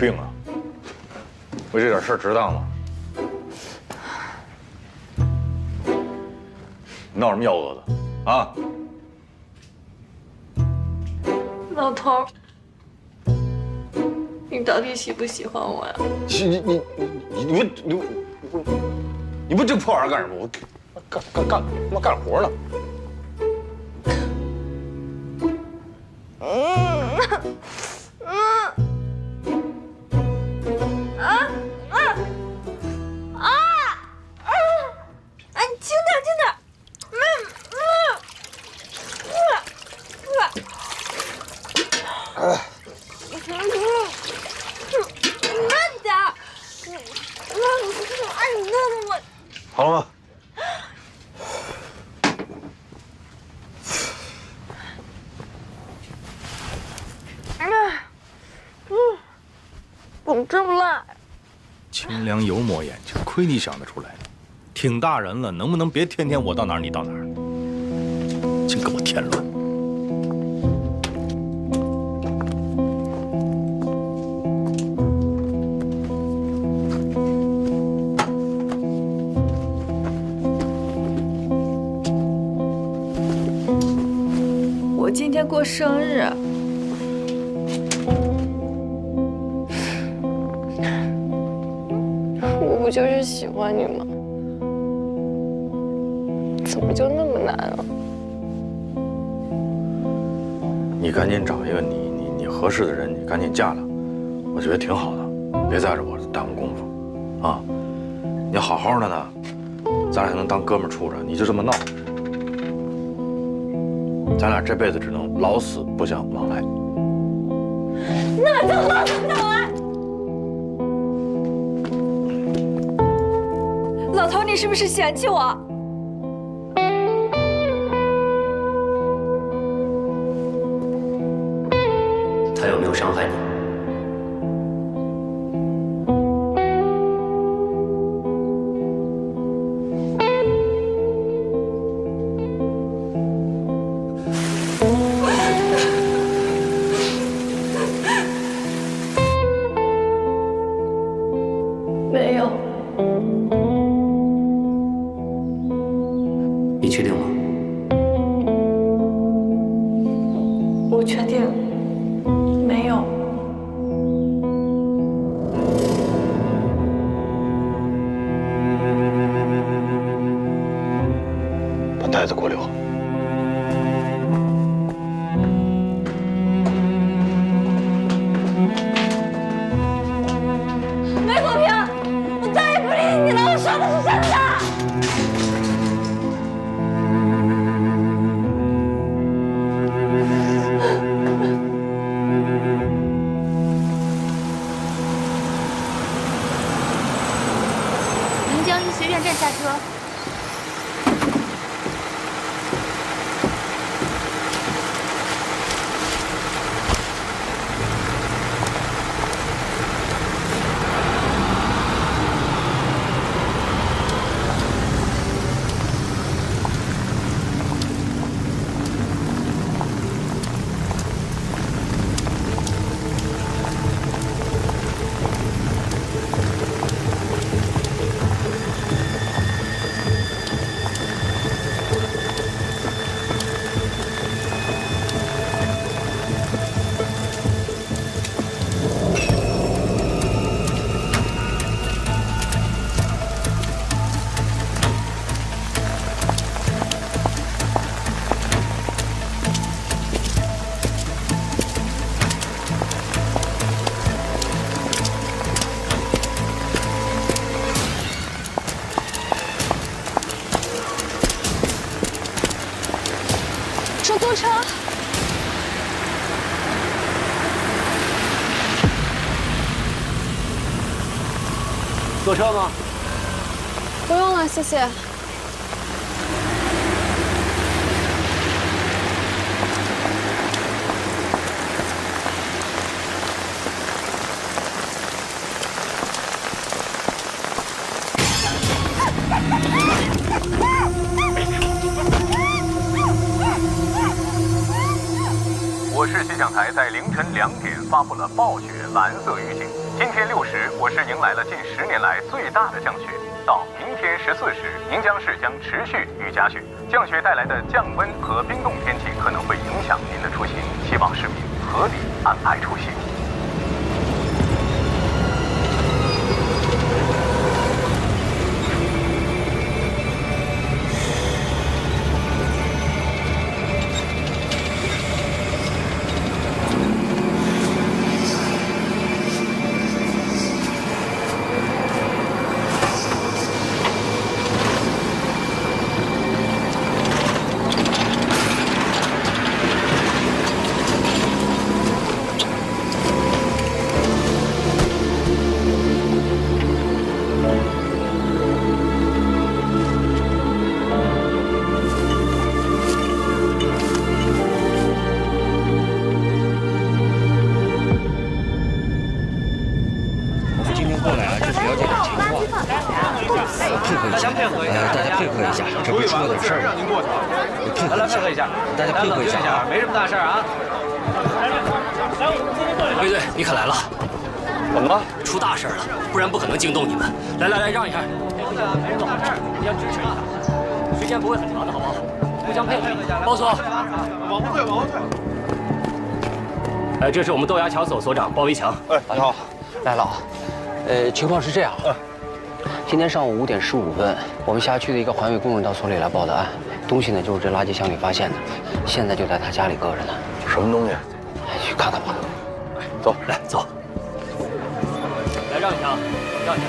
病啊？为这点事儿值当吗？闹什么幺蛾子啊？老头，你到底喜不喜欢我呀？你不这破玩意儿干什么？我干活呢。轻点，轻点。慢点。好了吗？怎么这么辣？清凉油抹眼睛，亏你想得出来。挺大人了，能不能别天天我到哪儿你到哪儿？净给我添乱！我今天过生日。我不就是喜欢你吗？怎么就那么难啊？你赶紧找一个你合适的人，你赶紧嫁了，我觉得挺好的，别在这我耽误功夫，啊！你好好的呢，咱俩还能当哥们儿处着，你就这么闹，咱俩这辈子只能老死不相往来。那就老死不相往来。老头，你是不是嫌弃我？他有没有伤害你？没有。你确定吗？我确定。没有。把袋子给我留。梅国平，我再也不理你了，我说的是真的。临江医学院站下车。出租车。坐车吗？不用了，谢谢。我我市气象台在凌晨2点发布了暴雪蓝色预警。今天6时，我市迎来了近10年来最大的降雪。到明天14时，宁江市将持续雨夹雪。降雪带来的降温和冰冻天气可能会影响您的出行，希望市民合理安排出行。卫队，你可来了！怎么了？出大事了，不然不可能惊动你们。来，让一下。没什么好事，互相支持一下，时间不会很长的，好不好？互相配合一下。包所，往后退。这是我们豆芽桥所所长包维强。大家好，来了啊。情况是这样。今天上午5点15分，我们辖区的一个环卫工人到所里来报的案，东西呢就是这垃圾箱里发现的，现在就在他家里搁着呢。什么东西？去看看吧。走，来走。来让一下，让一下。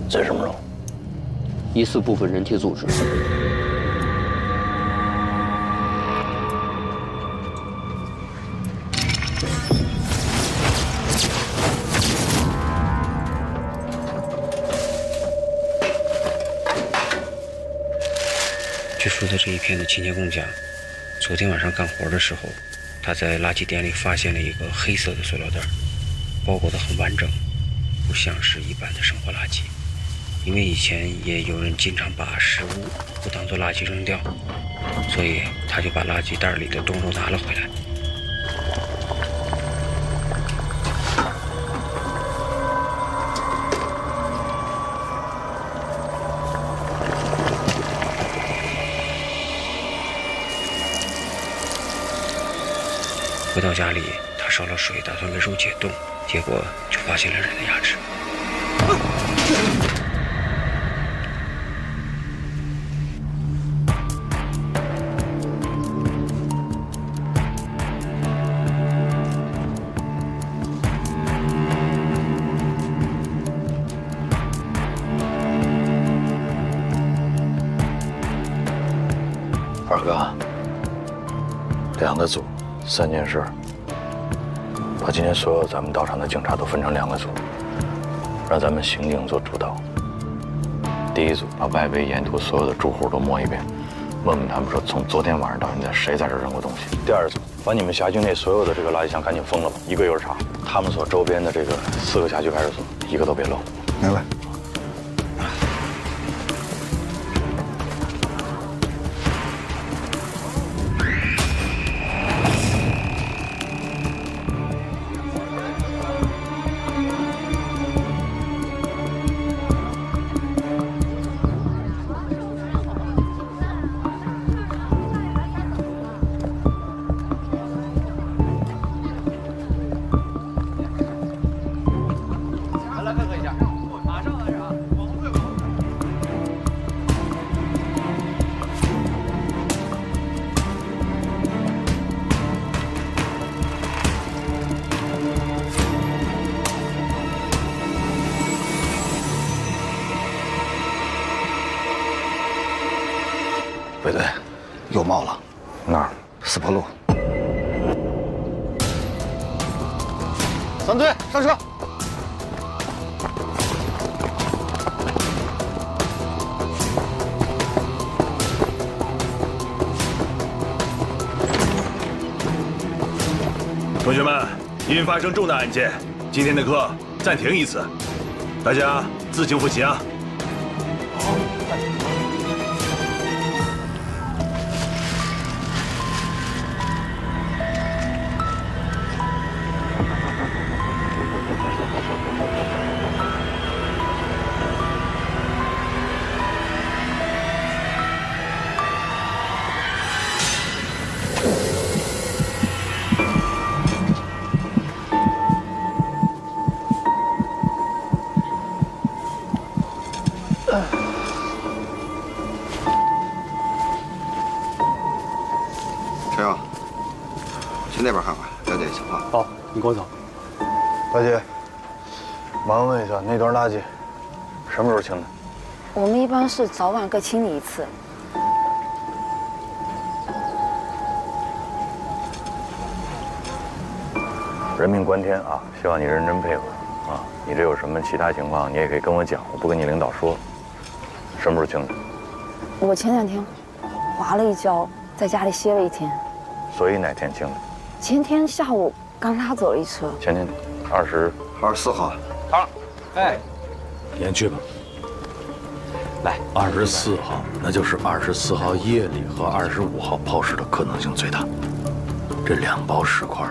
这是什么肉？疑似部分人体组织。据说的这一片的亲戚工讲，昨天晚上干活的时候，他在垃圾点里发现了一个黑色的塑料袋，包裹得很完整，不像是一般的生活垃圾。因为以前也有人经常把食物不当作垃圾扔掉，所以他就把垃圾袋里的冻肉拿了回来。回到家里，他烧了水，打算给肉解冻，结果就发现了人的牙齿。二哥，2个组，3件事。把今天所有咱们到场的警察都分成2个组，让咱们刑警做主导。第一组把外围沿途所有的住户都摸一遍，问问他们说从昨天晚上到现在谁在这扔过东西。第二组把你们辖区内所有的这个垃圾箱赶紧封了吧，一个一个查。他们所周边的这个4个辖区派出所，一个都别漏。明白。来配合一下，马上。卫队，又冒了。哪儿？四坡路。3队上车。同学们，因发生重大案件，今天的课暂停一次，大家自行复习啊。陈勇，去那边看看，了解情况。好，你跟我走。大姐，麻烦问一下，那段垃圾什么时候清的？我们一般是早晚各清理一次。人命关天啊，希望你认真配合啊。你这有什么其他情况，你也可以跟我讲，我不跟你领导说。什么时候清的？我前2天滑了一跤，在家里歇了1天。所以哪天清的？前天下午刚拉走了一车。前天24号。好，哎，连去吧。来，24号，那就是24号夜里和25号抛尸的可能性最大。这2包尸块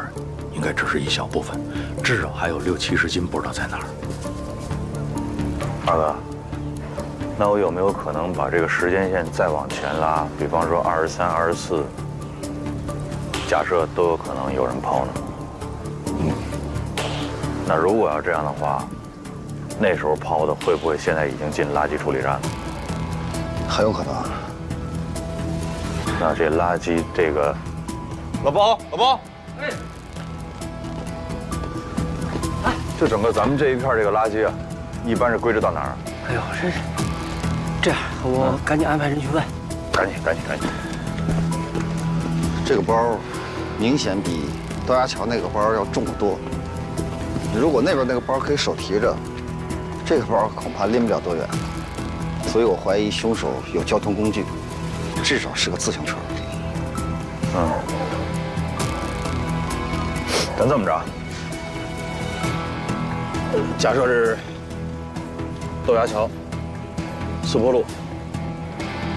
应该只是一小部分，至少还有60、70斤不知道在哪儿。二哥，那我有没有可能把这个时间线再往前拉？比方说23、24，假设都有可能有人抛呢？那如果要这样的话，那时候抛的会不会现在已经进垃圾处理站了？很有可能。那这垃圾这个，老包，这整个咱们这一片这个垃圾啊，一般是归置到哪儿？哎呦，这样，我赶紧安排人去问。赶紧。这个包明显比高架桥那个包要重得多。如果那边那个包可以手提着，这个包恐怕拎不了多远。所以我怀疑凶手有交通工具，至少是个自行车。咱这么着，假设是豆芽桥、四坡路，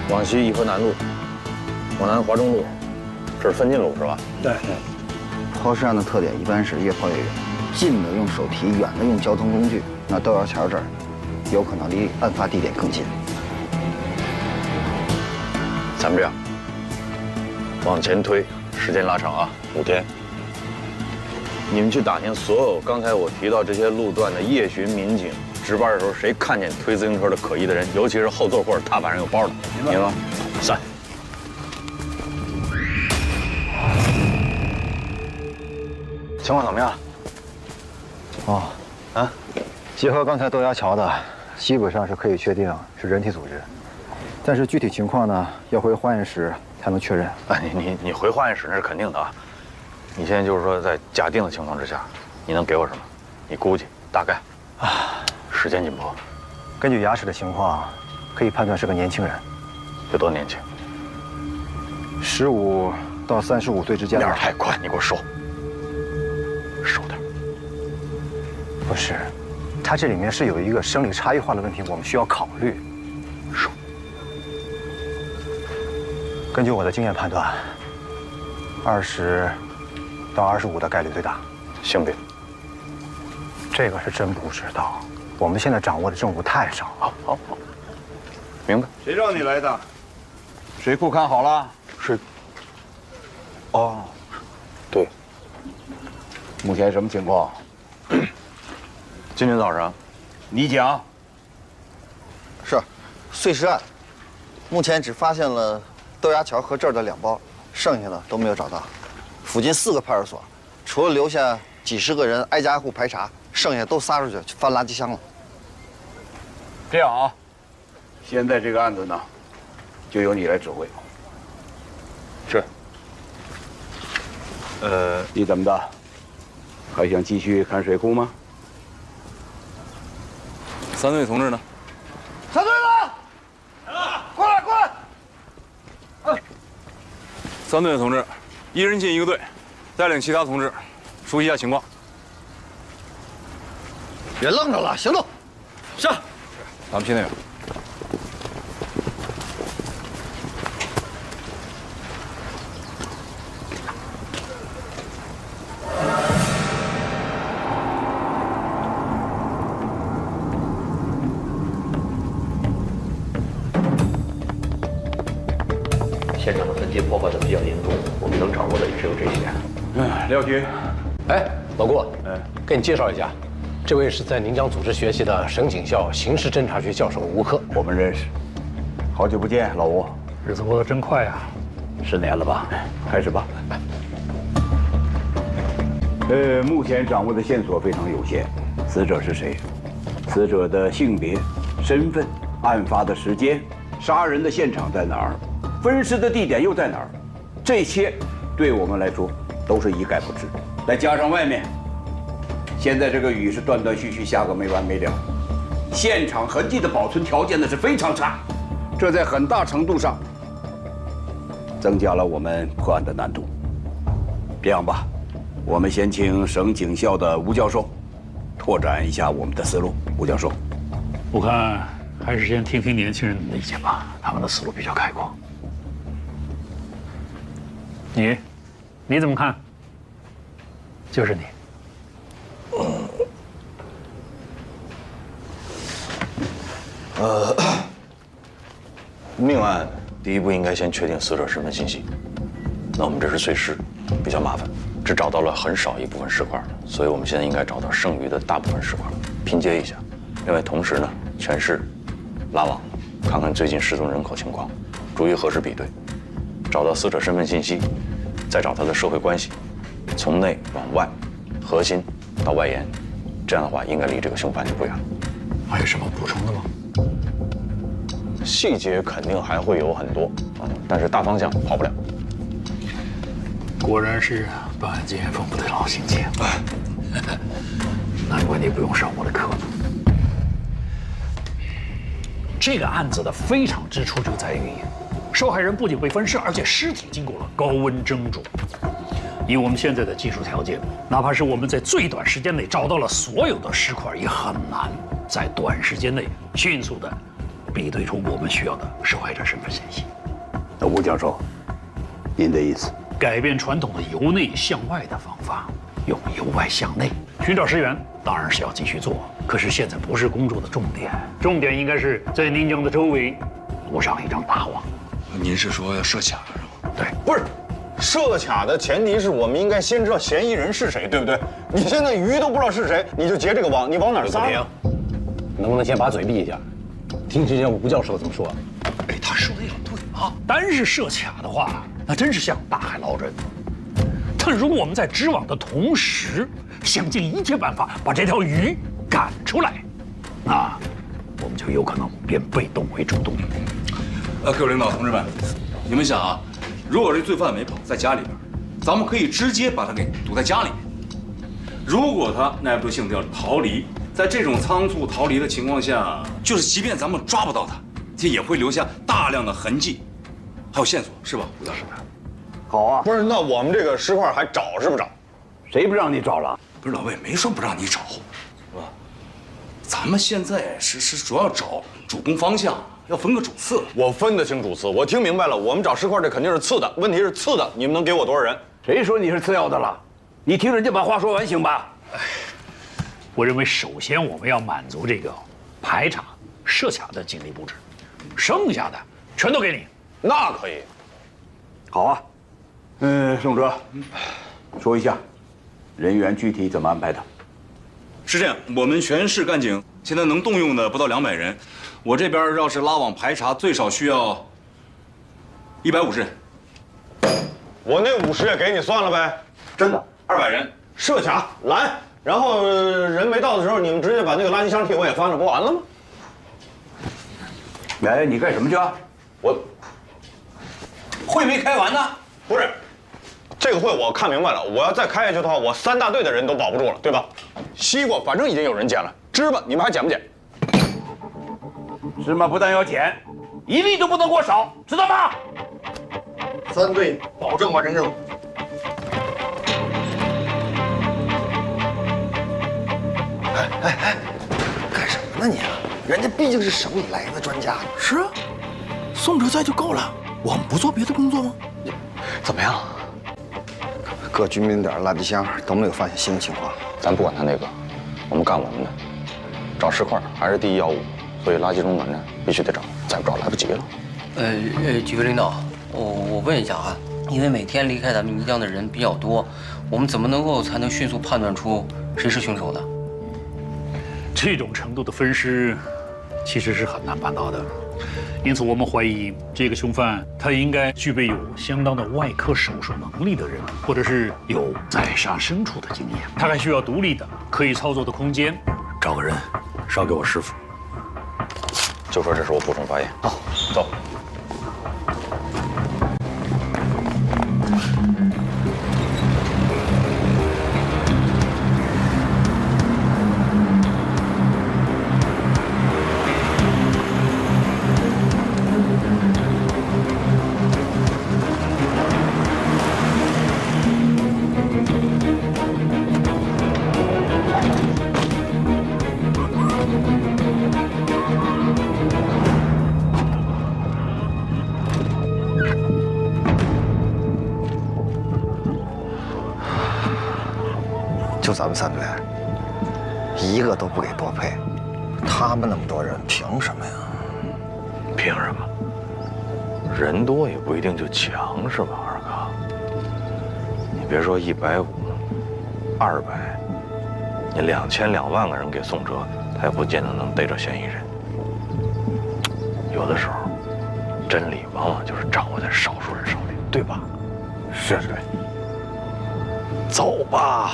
往西颐和南路，往南华中路，这是分进路是吧？对。抛尸案的特点一般是越抛越远，近的用手提，远的用交通工具。那豆芽桥这儿，有可能离案发地点更近。咱们这样，往前推，时间拉长啊，5天。你们去打听所有刚才我提到这些路段的夜巡民警，值班的时候谁看见推自行车的可疑的人，尤其是后座或者踏板上有包的，明白吗？散。情况怎么样？结合刚才豆芽桥的，基本上是可以确定是人体组织，但是具体情况呢，要回化验室才能确认。你回化验室那是肯定的啊。你现在就是说，在假定的情况之下，你能给我什么？你估计大概时间紧迫。根据牙齿的情况，可以判断是个年轻人。有多年轻？15到35岁之间。面太快，你给我收点。不是，它这里面是有一个生理差异化的问题，我们需要考虑。收。根据我的经验判断，20到25的概率最大。性别？这个是真不知道，我们现在掌握的证物太少了。好，明白。谁让你来的？水库看好了？是。对。目前什么情况？今天早上，你讲。是，碎尸案，目前只发现了豆芽桥和这儿的2包，剩下的都没有找到。附近4个派出所，除了留下几十个人挨家挨户排查，剩下都撒出去翻垃圾箱了。这样啊，现在这个案子呢，就由你来指挥。是。你怎么的？还想继续看水库吗？三队同志呢？三队的，过来过来。三队的同志，一人进一个队，带领其他同志熟悉一下情况。别愣着了，行动！是。咱们去那边。现场的痕迹破坏的比较严重，我们能掌握的也只有这些。廖局，哎，老顾，给你介绍一下，这位是在宁江组织学习的省警校刑事侦查局教授吴克，我们认识。好久不见，老吴。日子过得真快啊，10年了吧？开始吧。目前掌握的线索非常有限，死者是谁？死者的性别、身份、案发的时间、杀人的现场在哪儿？分尸的地点又在哪儿？这些对我们来说都是一概不知。再加上外面，现在这个雨是断断续续下个没完没了，现场痕迹的保存条件呢是非常差，这在很大程度上增加了我们破案的难度。这样吧，我们先请省警校的吴教授拓展一下我们的思路。吴教授，我看还是先听听年轻人的意见吧，他们的思路比较开阔。你怎么看？就是你。命案第一步应该先确定死者身份信息。那我们这是碎尸，比较麻烦，只找到了很少一部分尸块，所以我们现在应该找到剩余的大部分尸块，拼接一下。另外，同时呢，全市拉网，看看最近失踪人口情况，逐一核实比对，找到死者身份信息，再找他的社会关系，从内往外，核心到外延，这样的话应该离这个凶犯就不远了。还有什么补充的吗？细节肯定还会有很多，但是大方向跑不了。果然是办案经验丰富的老刑警，难怪你不用上我的课。这个案子的非常之处就在于，受害人不仅被分尸，而且尸体经过了高温蒸煮。以我们现在的技术条件，哪怕是我们在最短时间内找到了所有的尸块，也很难在短时间内迅速的比对出我们需要的受害者身份信息。那吴教授，您的意思？改变传统的由内向外的方法，用由外向内寻找尸源，当然是要继续做。可是现在不是工作的重点，重点应该是在宁江的周围布上一张大网。您是说要设卡是吗？对，不是。设卡的前提是我们应该先知道嫌疑人是谁，对不对？你现在鱼都不知道是谁，你就结这个网，你往哪撒？能不能先把嘴闭一下？听之前吴教授怎么说？哎，他说的也对啊。单是设卡的话，那真是像大海捞针。但如果我们在织网的同时，想尽一切办法把这条鱼赶出来，那我们就有可能变被动为主动。各位领导同志们，你们想啊？如果这罪犯没跑，在家里边，咱们可以直接把他给堵在家里面。如果他耐不住性子要逃离，在这种仓促逃离的情况下，就是即便咱们抓不到他，这也会留下大量的痕迹，还有线索，是吧，吴教授？好啊。不是，那我们这个尸块还找是不找？谁不让你找了？不是老魏没说不让你找，是吧？咱们现在是主要找主攻方向。要分个主次，我分得清主次，我听明白了。我们找尸块这肯定是次的，问题是次的，你们能给我多少人？谁说你是次要的了？你听人家把话说完行吧？我认为首先我们要满足这个排查、设卡的警力布置，剩下的全都给你。那可以。好啊。宋哲，说一下人员具体怎么安排的？是这样，我们全市干警现在能动用的不到200人。我这边要是拉网排查，最少需要150人。我那50也给你算了呗。真的，200人设卡拦，然后人没到的时候，你们直接把那个垃圾箱替我也翻了，不完了吗？哎，你干什么去啊？我会没开完呢。不是，这个会我看明白了，我要再开下去的话，我3大队的人都保不住了，对吧？西瓜反正已经有人捡了，芝麻你们还捡不捡？芝麻不但要捡，一粒都不能给我少，知道吗？3队保证完成任务。干什么呢你？人家毕竟是省里来的专家。是啊，宋哲在就够了，我们不做别的工作吗？怎么样？各居民点垃圾箱都没有发现新的情况。咱不管他那个，我们干我们的，找石块还是第一要务，所以垃圾中转站必须得找，再不找来不及了。几位领导，我问一下啊，因为每天离开咱们泥江的人比较多，我们怎么才能迅速判断出谁是凶手呢？这种程度的分尸，其实是很难办到的。因此，我们怀疑这个凶犯他应该具备有相当的外科手术能力的人，或者是有宰杀牲畜的经验。他还需要独立的、可以操作的空间。找个人捎给我师傅。就说这是我补充发言。好，走。就咱们3队，一个都不给多配，他们那么多人，凭什么呀？凭什么？人多也不一定就强，是吧，二哥？你别说150、200，你2000、2万个人给宋哲，他也不见得能逮着嫌疑人。有的时候，真理往往就是掌握在少数人手里，对吧？是。走吧。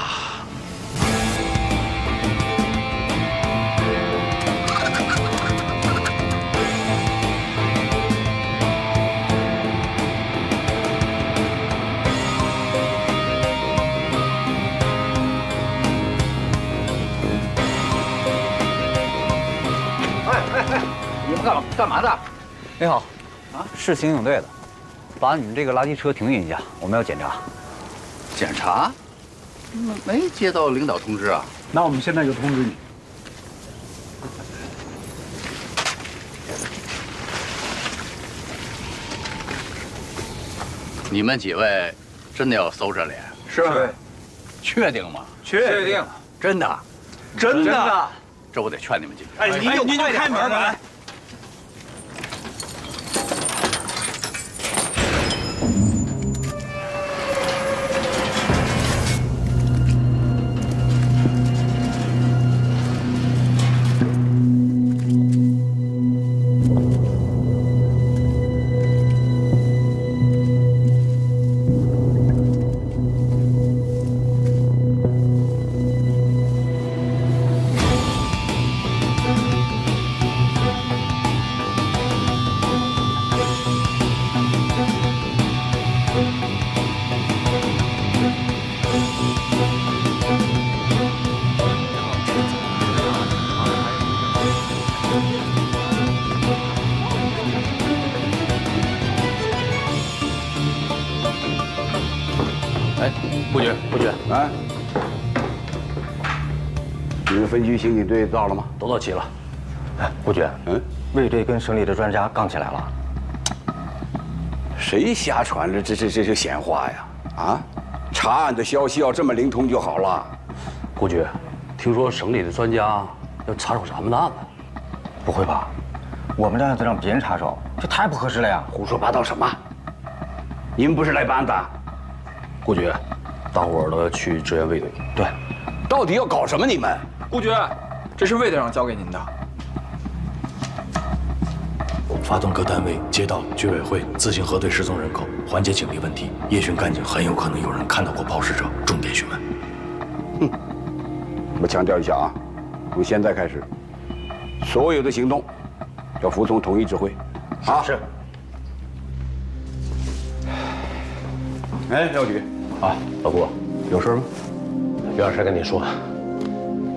你们干嘛的？你好，啊，是刑警队的，把你们这个垃圾车停运一下，我们要检查。检查？没接到领导通知啊？那我们现在就通知你。你们几位真的要搜这里？是。确定吗？确定。真的。真的。这我得劝你们几句。哎，您就开门吧。不觉啊，你们分局刑警队到了吗？都到齐了。哎，不觉，卫队跟省里的专家杠起来了。谁瞎传的这闲话呀？啊，查案的消息要这么灵通就好了。顾局，听说省里的专家要插手咱们的案子。不会吧？我们的案子让别人插手，这太不合适了呀！胡说八道什么？你们不是来办案的？顾局，大伙儿都要去支援卫队。对，到底要搞什么？你们？顾局，这是卫队长交给您的。发动各单位、街道、居委会自行核对失踪人口，缓解警力问题。夜巡干警很有可能有人看到过抛尸者，重点询问。我强调一下啊，从现在开始，所有的行动要服从统一指挥。啊，是。哎，廖局，啊，老顾，有事吗？有点事跟你说。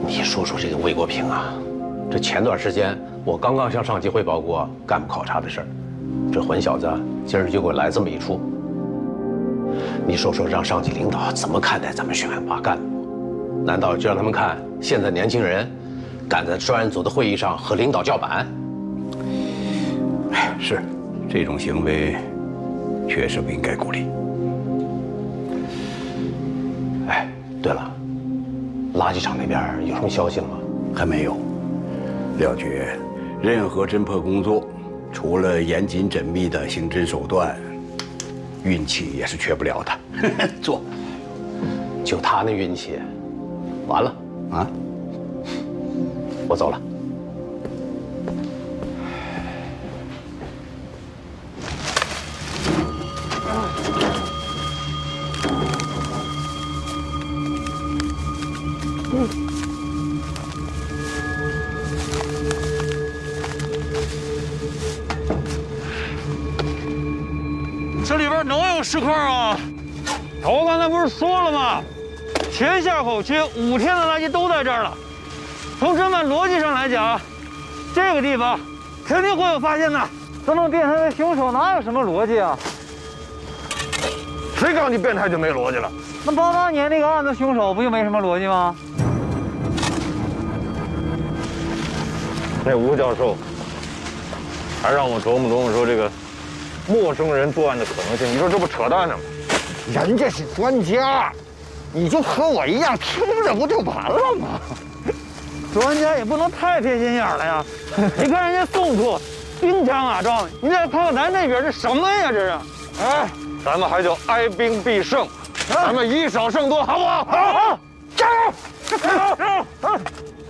你说说这个魏国平啊，这前段时间我刚刚向上级汇报过干部考察的事儿，这混小子今儿就给我来这么一出。你说说，让上级领导怎么看待咱们选拔干部？难道就让他们看现在年轻人敢在专案组的会议上和领导叫板？哎，是，这种行为确实不应该鼓励。哎，对了，垃圾场那边有什么消息了吗？还没有。廖局，任何侦破工作，除了严谨缜密的刑侦手段，运气也是缺不了的。做，就他那运气，完了啊！我走了。这里边能有实况啊？我刚才不是说了吗？全下口区5天的垃圾都在这儿了。从侦办逻辑上来讲，这个地方肯定会有发现的。这么变态的凶手哪有什么逻辑啊？谁告诉你变态就没逻辑了？那88年那个案子凶手不就没什么逻辑吗？那吴教授还让我琢磨说这个陌生人作案的可能性，你说这不扯淡呢吗？人家是专家，你就和我一样听着不就完了吗？专家也不能太偏心眼了呀！你看人家宋处兵强马壮，你再看看咱这边这什么呀？这是，哎，咱们还叫哀兵必胜，咱们以少胜多，好不好？好，加油！加油！